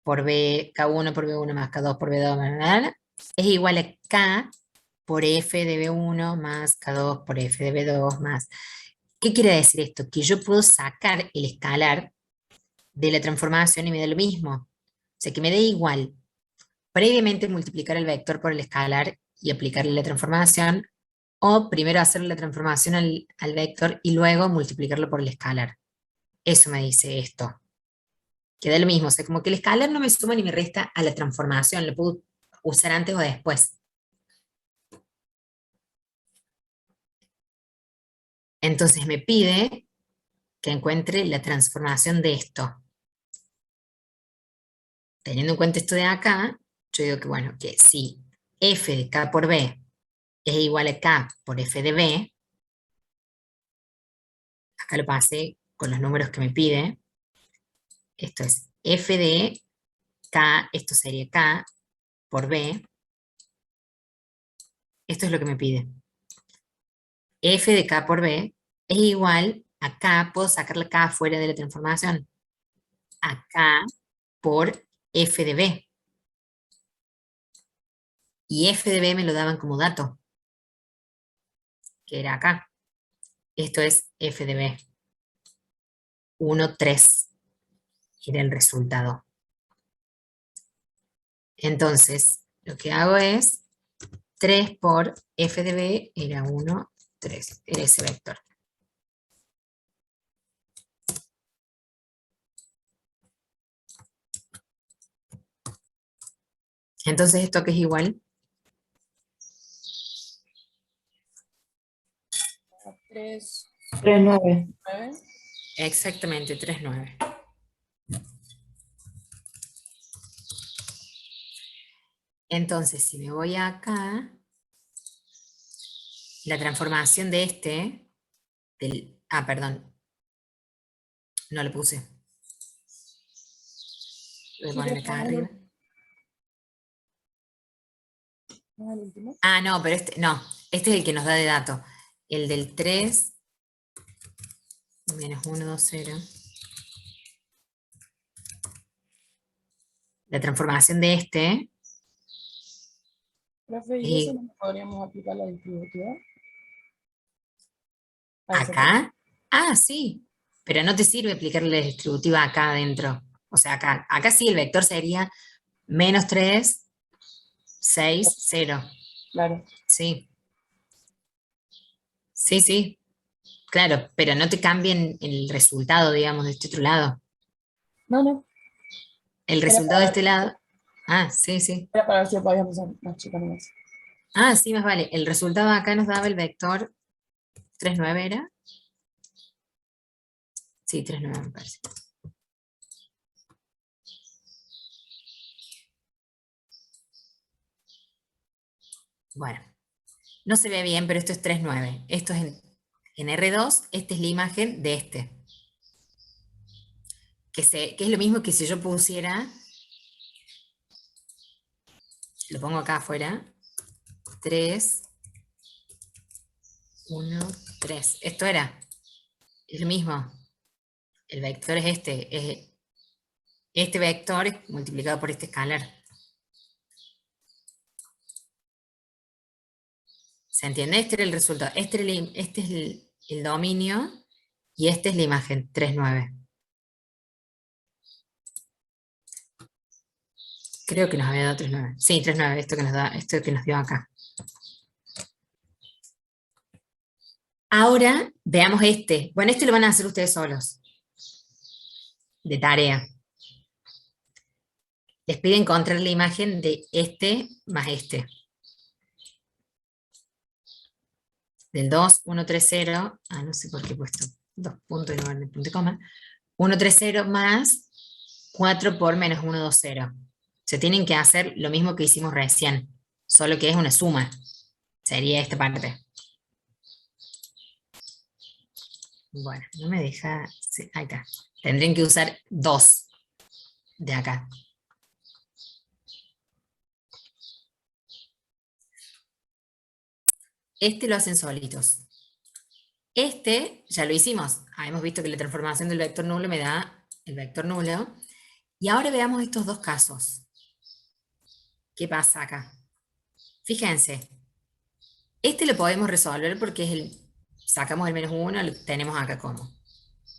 por B, K1 por B1 más K2 por B2 es igual a K por F de B1 más K2 por F de B2 más... ¿Qué quiere decir esto? Que yo puedo sacar el escalar de la transformación y me da lo mismo. O sea, que me dé igual previamente multiplicar el vector por el escalar y aplicarle la transformación, o primero hacerle la transformación al vector y luego multiplicarlo por el escalar. Eso me dice esto. Que da lo mismo, o sea, como que el escalar no me suma ni me resta a la transformación, lo puedo usar antes o después. Entonces me pide que encuentre la transformación de esto. Teniendo en cuenta esto de acá, yo digo que bueno, que si f de k por b es igual a k por f de b, acá lo pasé con los números que me pide, esto es f de k, esto sería k por b, esto es lo que me pide. F de k por b es igual a k, puedo sacarle k fuera de la transformación, a k por f de b. Y f de b me lo daban como dato, que era acá. Esto es f de b. 1, 3 era el resultado. Entonces, lo que hago es 3 por f de b era 1, 3, era ese vector. Entonces, ¿esto qué es igual? 3, 3, 9. 9. Exactamente, 3, 9. Entonces, si me voy acá, la transformación de este, perdón, no lo puse. Voy a poner acá arriba. ¿No es el último? Ah, no, pero este es el que nos da de dato. El del 3, menos 1, 2, 0. La transformación de este Profe, ¿y eso no podríamos aplicar la distributiva? A ese ¿Acá? Ah, sí, pero no te sirve aplicarle la distributiva acá adentro. O sea, acá sí el vector sería -3, 6, 0. Claro. Sí, sí, sí, claro, pero no te cambien el resultado, digamos, de este otro lado. No, no. El resultado de este lado, ah, sí, sí. Era para ver si podíamos usar más chicas nomás. Ah, sí, más vale. El resultado acá nos daba el vector 3,9 ¿era? Sí, 3,9 me parece. Bueno, no se ve bien, pero esto es 3,9. Esto es en R2, esta es la imagen de este. Que es lo mismo que si yo pusiera, lo pongo acá afuera, 3, 1, 3. Esto es lo mismo. El vector es este vector es multiplicado por este escalar. ¿Se entiende? Este era el resultado. Este es el dominio y esta es la imagen, 3,9. Creo que nos había dado 3,9. Sí, 3,9, esto que nos dio acá. Ahora veamos este. Bueno, este lo van a hacer ustedes solos. De tarea. Les pide encontrar la imagen de este más este. Del 2, 1, 3, 0. Ah, no sé por qué he puesto 2 puntos en lugar de punto y coma. 1, 3, 0 más 4 por menos 1, 2, 0. Se tienen que hacer lo mismo que hicimos recién, solo que es una suma. Sería esta parte. Bueno, no me deja... Sí, ahí está. Tendrían que usar 2 de acá. Este lo hacen solitos. Este ya lo hicimos. Hemos visto que la transformación del vector nulo me da el vector nulo. Y ahora veamos estos dos casos. ¿Qué pasa acá? Fíjense. Este lo podemos resolver porque es sacamos el -1, lo tenemos acá como.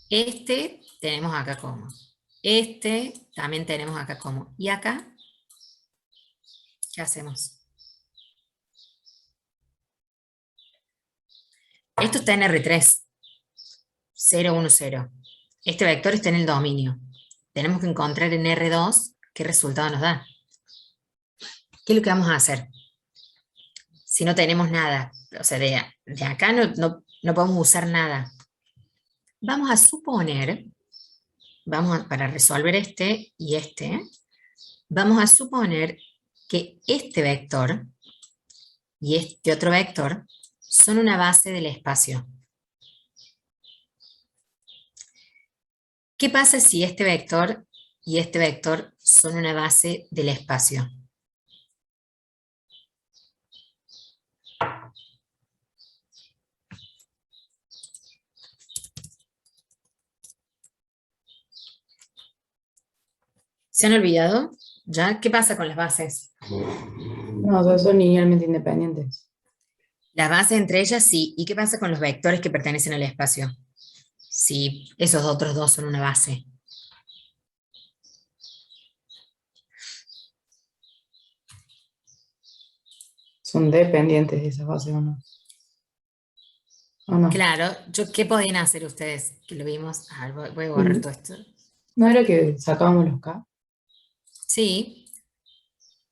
Este tenemos acá como. Este también tenemos acá como. Y acá, ¿qué hacemos? Esto está en R3. 0, 1, 0. Este vector está en el dominio. Tenemos que encontrar en R2 qué resultado nos da. ¿Qué es lo que vamos a hacer? Si no tenemos nada, o sea, de acá no podemos usar nada. Vamos a suponer, para resolver este y este, vamos a suponer que este vector y este otro vector son una base del espacio. ¿Qué pasa si este vector y este vector son una base del espacio? ¿Se han olvidado? ¿Ya? ¿Qué pasa con las bases? No, o sea, son linealmente independientes. Las bases entre ellas sí. ¿Y qué pasa con los vectores que pertenecen al espacio? Si esos otros dos son una base. Son dependientes de esas bases, ¿o no? ¿O no? Claro, ¿qué podían hacer ustedes? Que lo vimos. A ver, voy a borrar todo esto. ¿No era que sacábamos los K? Sí.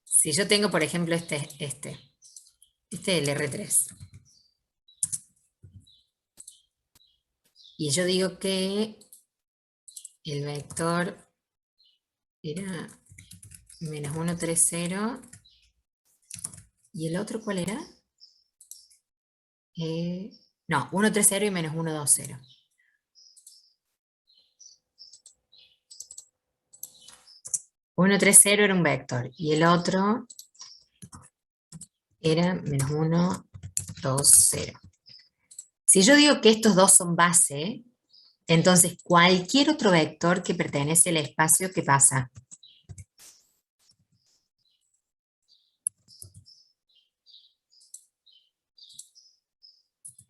Si yo tengo, por ejemplo, este del R3. Y yo digo que el vector era -1, 3, 0. ¿Y el otro cuál era? No, 1, 3, 0 y -1, 2, 0. Uno, 3, 0 era un vector. Y el otro era -1, 2, 0. Si yo digo que estos dos son base, entonces cualquier otro vector que pertenece al espacio, ¿qué pasa?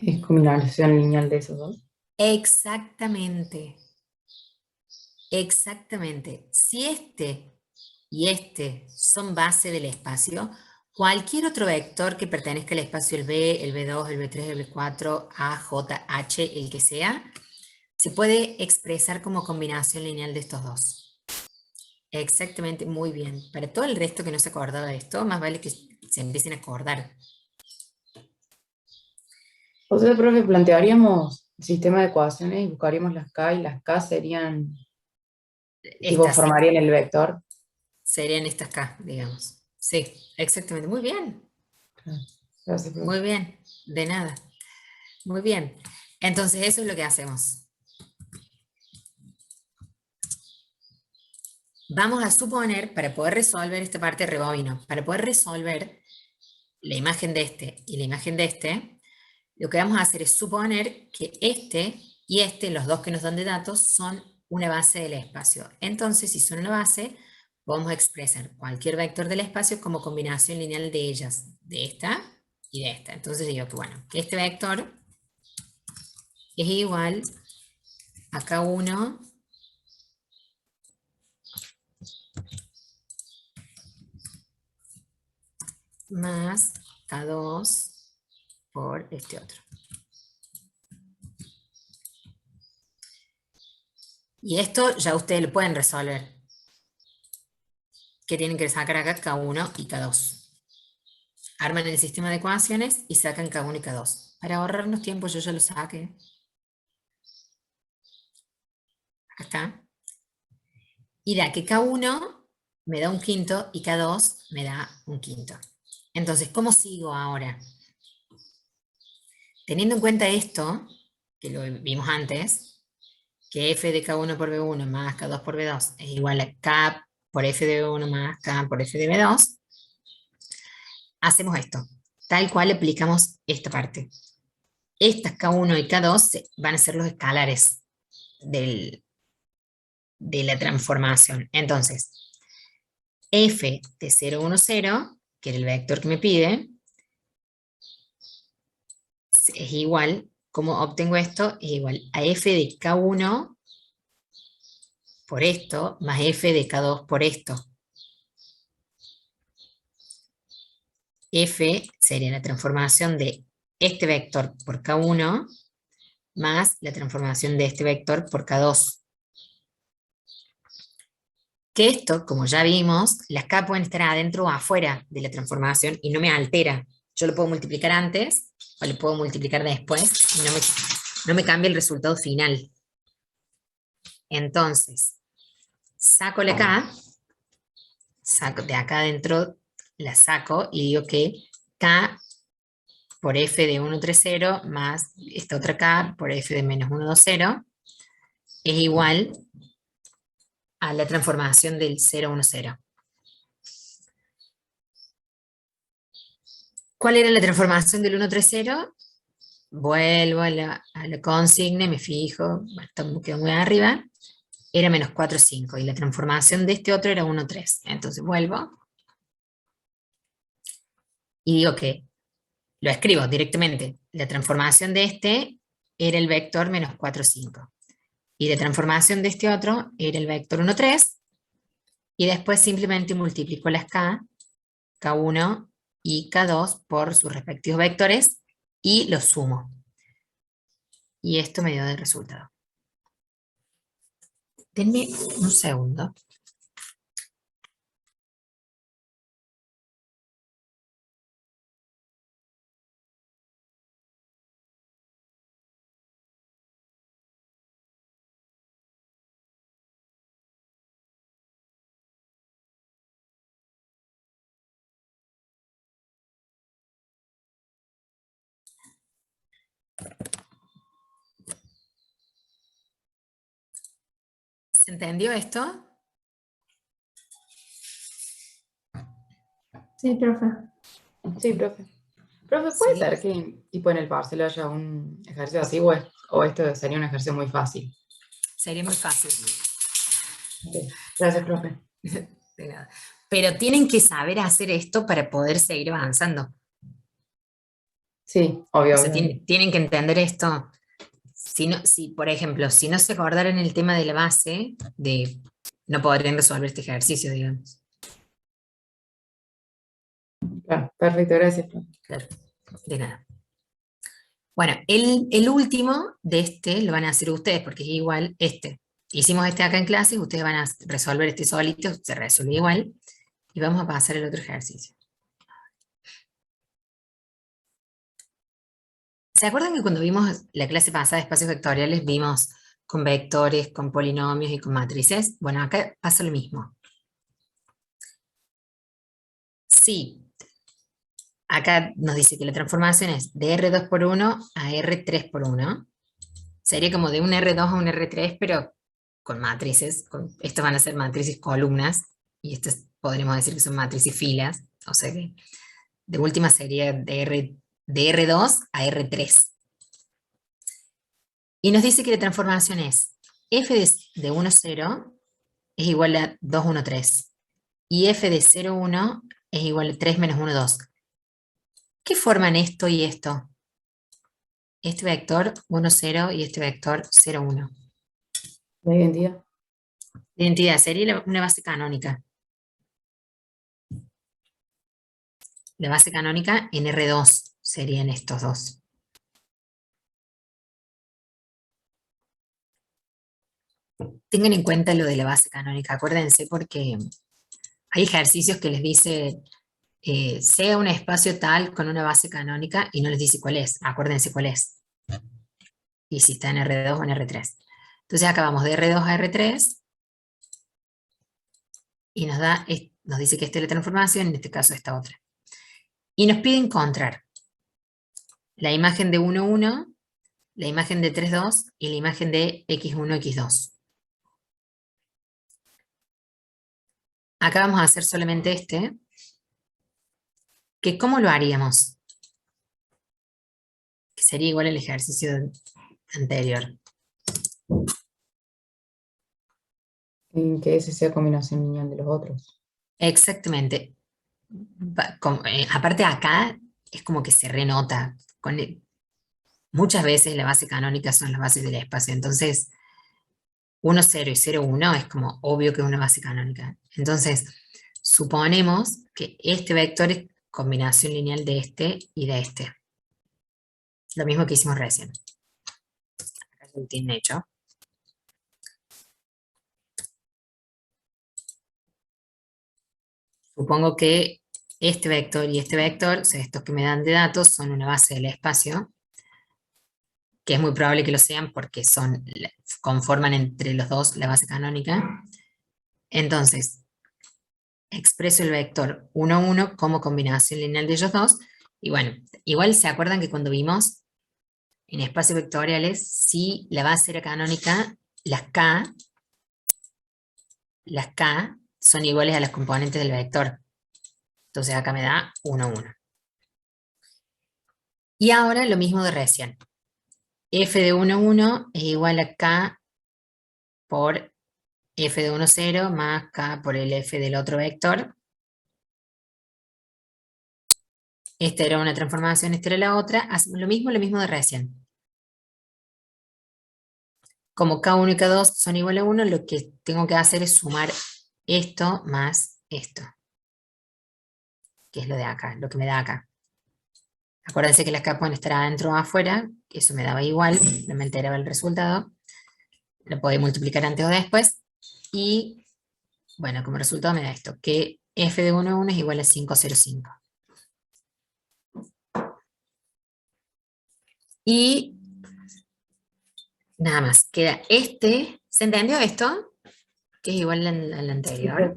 Es combinación lineal de esos dos. Exactamente. Exactamente. Si este y este son base del espacio, cualquier otro vector que pertenezca al espacio, el B, el B2, el B3, el B4, A, J, H, el que sea, se puede expresar como combinación lineal de estos dos. Exactamente, muy bien. Para todo el resto que no se acordaba de esto, más vale que se empiecen a acordar. O sea, profe, plantearíamos el sistema de ecuaciones y buscaríamos las K y las K serían, tipo, Estas formarían el vector. serían estas K, digamos. Sí, exactamente. Muy bien, Gracias, profe. muy bien. De nada. Muy bien. Entonces, eso es lo que hacemos. Vamos a suponer, para poder resolver esta parte rebobino, para poder resolver la imagen de este y la imagen de este, lo que vamos a hacer es suponer que este y este, los dos que nos dan de datos, son una base del espacio. Entonces, si son una base, vamos a expresar cualquier vector del espacio como combinación lineal de ellas, de esta y de esta. Entonces digo que, bueno, que este vector es igual a K1 más K2 por este otro. Y esto ya ustedes lo pueden resolver. Que tienen que sacar acá K1 y K2. Arman el sistema de ecuaciones y sacan K1 y K2. Para ahorrarnos tiempo yo ya lo saqué. Acá está. Y da que K1 me da un quinto y K2 me da un quinto. Entonces, ¿cómo sigo ahora? Teniendo en cuenta esto, que lo vimos antes, que f de K1 por B1 más K2 por B2 es igual a K por f de B1 más K por f de B2, hacemos esto. Tal cual aplicamos esta parte. Estas K1 y K2 van a ser los escalares de la transformación. Entonces, f de 0, 1, 0, que era el vector que me pide, es igual, ¿cómo obtengo esto? Es igual a f de K1 por esto, más f de K2 por esto. F sería la transformación de este vector por K1 más la transformación de este vector por K2. Que esto, como ya vimos, las K pueden estar adentro o afuera de la transformación y no me altera. Yo lo puedo multiplicar antes o lo puedo multiplicar después y no me cambia el resultado final. Entonces, saco la K, saco de acá adentro, la saco y digo que K por f de 1, 3, 0 más esta otra K por f de menos 1, 2, 0 es igual a la transformación del 0, 1, 0. ¿Cuál era la transformación del 1, 3, 0? Vuelvo a la consigna, me fijo, bueno, quedó muy arriba, era menos 4, 5, y la transformación de este otro era 1, 3. Entonces vuelvo y digo que lo escribo directamente. La transformación de este era el vector menos 4, 5. Y la transformación de este otro era el vector 1, 3. Y después simplemente multiplico las K, K1 y K2 por sus respectivos vectores y los sumo. Y esto me dio de resultado. Denme un segundo. ¿Se entendió esto? Sí, profe. Sí, profe. Profe, ¿puede Sí. ser que tipo en el parcel haya un ejercicio así o esto sería un ejercicio muy fácil? Sería muy fácil. Ok. Gracias, profe. De nada. Pero tienen que saber hacer esto para poder seguir avanzando. Sí, obvio, O sea, obvio. tienen que entender esto. Si, no, si, por ejemplo, si no se acordaran el tema de la base, no podrían resolver este ejercicio, digamos. Claro, perfecto, gracias, Fran. Claro, de nada. Bueno, el último de este lo van a hacer ustedes, porque es igual este. Hicimos este acá en clase, ustedes van a resolver este solito, se resuelve igual, y vamos a pasar al otro ejercicio. ¿Se acuerdan que cuando vimos la clase pasada de espacios vectoriales, vimos con vectores, con polinomios y con matrices? Bueno, acá pasa lo mismo. Sí, acá nos dice que la transformación es de R2 por 1 a R3 por 1. Sería como de un R2 a un R3, pero con matrices. Estos van a ser matrices columnas, y estas podríamos decir que son matrices filas. O sea que de última sería de R2 a R3. Y nos dice que la transformación es f de 1, 0 es igual a 2, 1, 3. Y f de 0, 1 es igual a 3 menos 1, 2. ¿Qué forman esto y esto? Este vector 1, 0 y este vector 0, 1. La identidad. La identidad sería una base canónica. La base canónica en R2 serían estos dos. Tengan en cuenta lo de la base canónica, acuérdense, porque hay ejercicios que les dice sea un espacio tal con una base canónica y no les dice cuál es. Acuérdense cuál es. Y si está en R2 o en R3. Entonces acá vamos de R2 a R3 y nos dice que esta es la transformación, en este caso esta otra. Y nos pide encontrar la imagen de 1, 1, la imagen de 3, 2 y la imagen de X1, X2. Acá vamos a hacer solamente este, que ¿cómo lo haríamos? Que sería igual al ejercicio anterior. Que ese sea combinación lineal de los otros. Exactamente. Aparte acá es como que se renota. Muchas veces la base canónica son las bases del espacio, entonces 1, 0 y 0, 1 es como obvio que es una base canónica. Entonces, suponemos que este vector es combinación lineal de este y de este. Lo mismo que hicimos recién. Acá lo tienen hecho. Supongo que este vector y este vector, o sea, estos que me dan de datos, son una base del espacio, que es muy probable que lo sean porque conforman entre los dos la base canónica. Entonces, expreso el vector 1, 1 como combinación lineal de ellos dos. Y bueno, igual se acuerdan que cuando vimos en espacios vectoriales, si la base era canónica, las K son iguales a las componentes del vector. Entonces acá me da 1, 1. Y ahora lo mismo de recién. F de 1, 1 es igual a K por F de 1, 0 más K por el F del otro vector. Esta era una transformación, esta era la otra. Hacemos lo mismo de recién. Como K1 y K2 son igual a 1, lo que tengo que hacer es sumar esto más esto, que es lo de acá, lo que me da acá. Acuérdense que las K pueden estar adentro o afuera, que eso me daba igual, no me alteraba el resultado. Lo podía multiplicar antes o después. Y, bueno, como resultado me da esto, que F de 1, 1 es igual a 505. Y nada más, queda este. ¿Se entendió esto? Que es igual al anterior.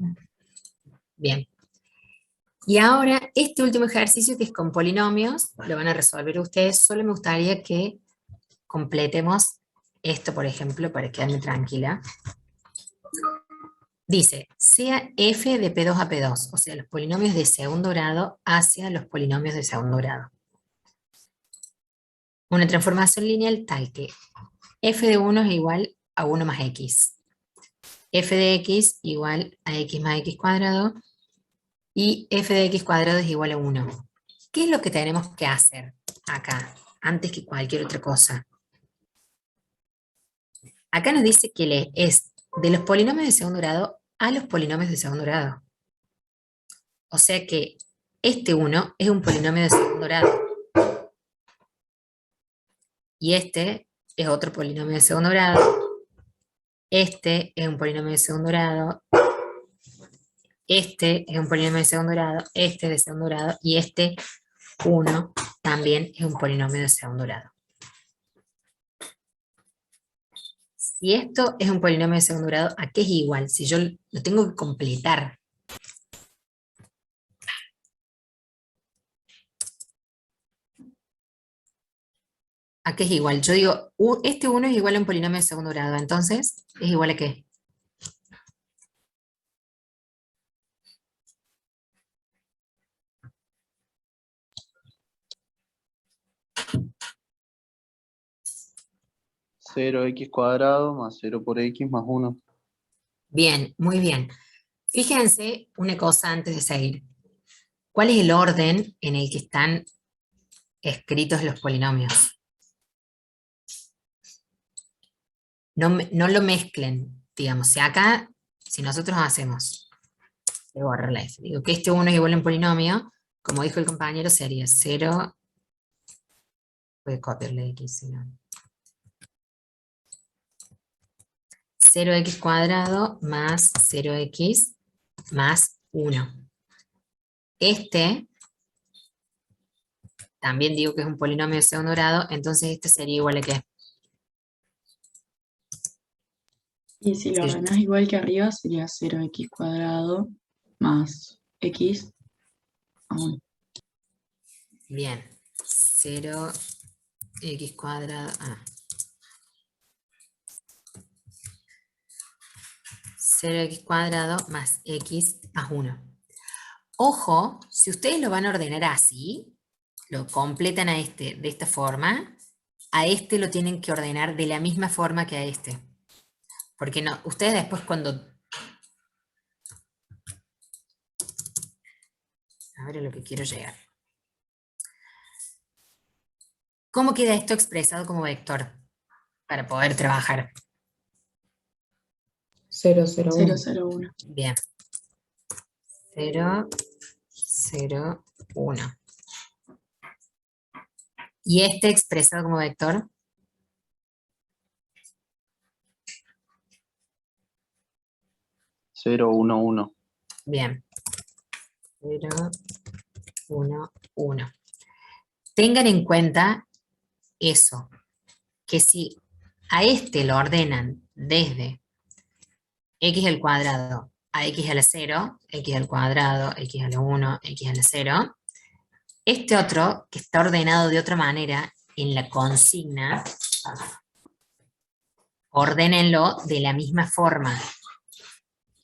Bien. Y ahora, este último ejercicio, que es con polinomios, lo van a resolver ustedes. Solo me gustaría que completemos esto, por ejemplo, para quedarme tranquila. Dice, sea f de P2 a P2, o sea, los polinomios de segundo grado hacia los polinomios de segundo grado. Una transformación lineal tal que f de 1 es igual a 1 más x. F de x igual a x más x cuadrado. Y f de x cuadrado es igual a 1. ¿Qué es lo que tenemos que hacer? acá, antes que cualquier otra cosa. Acá nos dice que es de los polinomios de segundo grado a los polinomios de segundo grado. O sea que este 1 es un polinomio de segundo grado. Y este es otro polinomio de segundo grado. Este es un polinomio de segundo grado. Este es un polinomio de segundo grado. Este es de segundo grado. Y este 1 también es un polinomio de segundo grado. Si esto es un polinomio de segundo grado, ¿a qué es igual? Si yo lo tengo que completar. ¿A qué es igual? Yo digo, este 1 es igual a un polinomio de segundo grado, entonces, ¿es igual a qué? Cero x cuadrado más 0 por x más 1. Bien, muy bien. Fíjense una cosa antes de seguir. ¿Cuál es el orden en el que están escritos los polinomios? No lo mezclen, digamos. Si acá, si nosotros hacemos, le borro la F, digo que este 1 es igual a un polinomio, como dijo el compañero, sería 0, voy a copiarle X, si no. 0x cuadrado más 0x más 1. Este, también digo que es un polinomio de segundo grado, entonces este sería igual a ¿qué? Y si lo Sí. ordenás igual que arriba, sería 0x cuadrado más x a 1. Bien, 0x cuadrado, 0x cuadrado más x más 1. Ojo, si ustedes lo van a ordenar así, lo completan a este de esta forma, a este lo tienen que ordenar de la misma forma que a este. Porque no, ustedes después cuando... A ver a lo que quiero llegar. ¿Cómo queda esto expresado como vector? Para poder trabajar. 0, 0, 1. 0, 0, 1. Bien. 0, 0, 1. ¿Y este expresado como vector? 0, 1, 1. Bien. 0, 1, 1. Tengan en cuenta eso, que si a este lo ordenan desde x al cuadrado a x a la 0, x al cuadrado, x a la 1, x a la 0, este otro, que está ordenado de otra manera en la consigna, ordénenlo de la misma forma.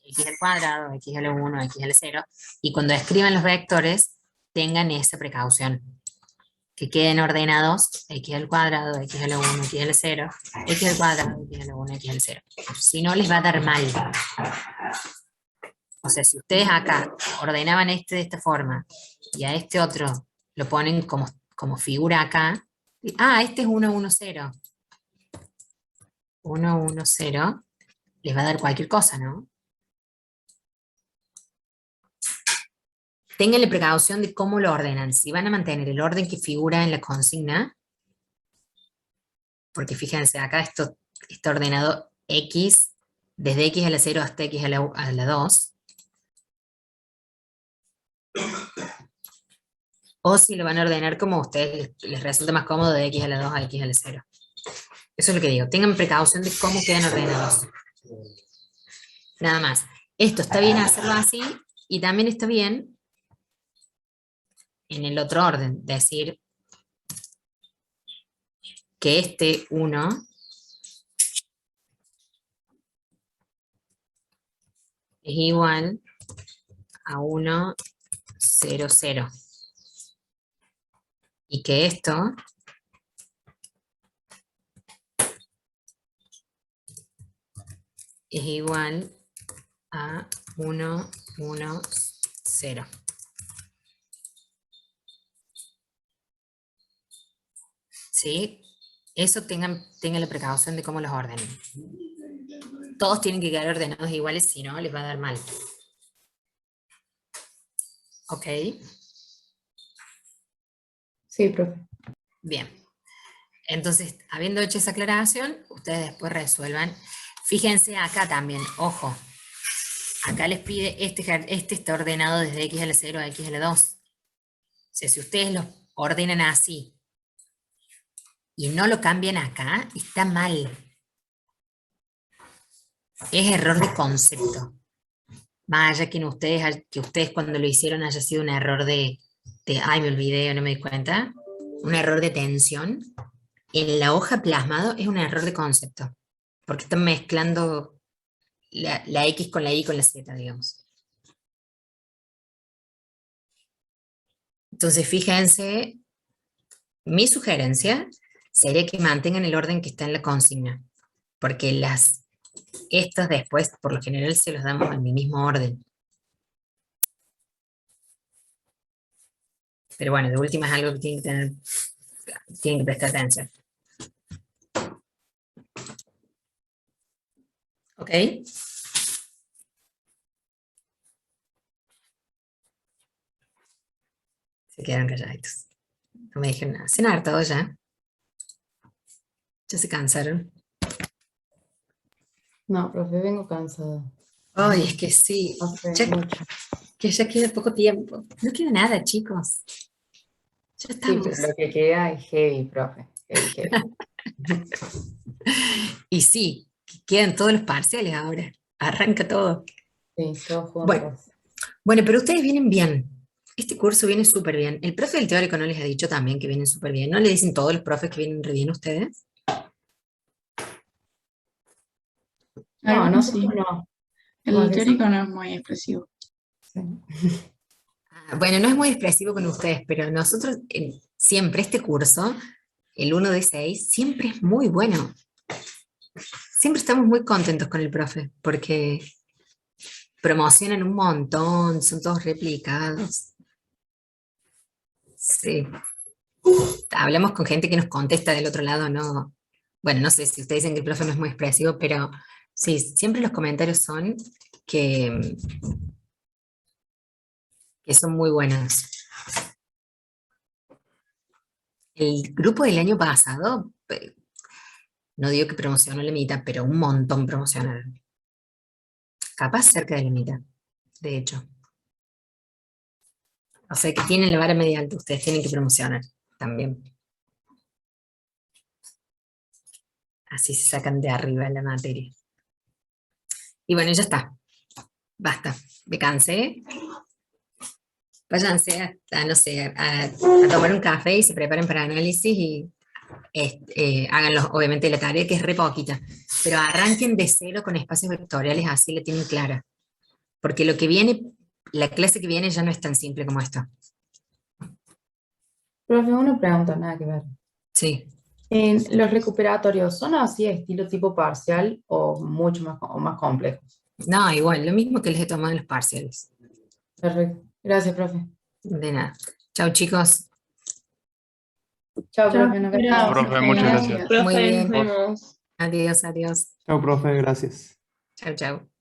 X al cuadrado, x a la 1, x a la 0, y cuando escriban los vectores, tengan esa precaución. Que queden ordenados x al cuadrado, x a la 1, x a la 0, x al cuadrado, x a la 1, x a la 0. Si no, les va a dar mal. O sea, si ustedes acá ordenaban este de esta forma y a este otro lo ponen como figura acá, este es 1, 1, 0. 1, 1, 0, les va a dar cualquier cosa, ¿no? Ténganle precaución de cómo lo ordenan. Si van a mantener el orden que figura en la consigna, porque fíjense, acá esto está ordenado x, desde x a la 0 hasta x a la 2. O si lo van a ordenar como a ustedes les resulta más cómodo, de x a la 2 a x a la 0. Eso es lo que digo. Tengan precaución de cómo quedan ordenados. Nada más. Esto está bien hacerlo así, y también está bien en el otro orden, decir que este 1 es igual a 1, 0, 0. Y que esto es igual a 1, 1, 0. ¿sí? Eso tengan la precaución de cómo los ordenen. Todos tienen que quedar ordenados iguales, si no, les va a dar mal. ¿Ok? Sí, profe. Bien. Entonces, habiendo hecho esa aclaración, ustedes después resuelvan. Fíjense acá también, ojo. Acá les pide, este está ordenado desde x a la 0 a x a la 2. O sea, si ustedes lo ordenan así y no lo cambian acá, está mal. Es error de concepto. Más allá que ustedes cuando lo hicieron haya sido un error ay, me olvidé, no me di cuenta. Un error de tensión. En la hoja plasmado es un error de concepto. Porque están mezclando la X con la Y con la Z, digamos. Entonces, fíjense, mi sugerencia sería que mantengan el orden que está en la consigna. Porque estos después, por lo general, se los damos en el mismo orden. Pero bueno, de última es algo que tienen que prestar atención. ¿Ok? Se quedaron calladitos. No me dijeron nada. Cenar todo ya. Ya se cansaron. No, profe, vengo cansada. Ay, es que sí. Hace Ya, mucho. que ya queda poco tiempo. No queda nada, chicos. Ya Sí, estamos. pero lo que queda es heavy, profe. Heavy, heavy. Y sí, quedan todos los parciales ahora. Arranca todo. Sí, todos Bueno, juntos. bueno, pero ustedes vienen bien. Este curso viene súper bien. El profe del teórico no les ha dicho también que vienen súper bien. ¿No le dicen todos los profes que vienen re bien ustedes? No, Algunos nosotros sí. no. El Más que sí. teórico no es muy expresivo. Sí. Bueno, no es muy expresivo con ustedes, pero nosotros siempre este curso, el 1 de 6, siempre es muy bueno. Siempre estamos muy contentos con el profe, porque promocionan un montón, son todos replicados. Sí. Hablamos con gente que nos contesta del otro lado, no. Bueno, no sé si ustedes dicen que el profe no es muy expresivo, pero sí, siempre los comentarios son que, que son muy buenos. El grupo del año pasado, no digo que promocionó la mitad, pero un montón promocionaron. Capaz cerca de la mitad, de hecho. O sea que tienen la vara media alta, ustedes tienen que promocionar también. Así se sacan de arriba la materia. Y bueno, ya está. Basta. Me cansé. Váyanse no sé, a tomar un café y se preparen para análisis y háganlo, obviamente, la tarea que es re poquita. Pero arranquen de cero con espacios vectoriales, así la tienen clara. Porque lo que viene, la clase que viene ya no es tan simple como esto. Profe, una pregunta, nada que ver. Sí. ¿Los recuperatorios son así, estilo tipo parcial o mucho más, o más complejos? No, igual, lo mismo que les he tomado en los parciales. Perfecto. Gracias, profe. De nada. Chau, chicos. Chao, Chao, profe. Nos Chao, vemos. profe, muchas gracias. Muy Profe, nos bien. vemos. Adiós, adiós. Chao, profe, gracias. Chau, chau.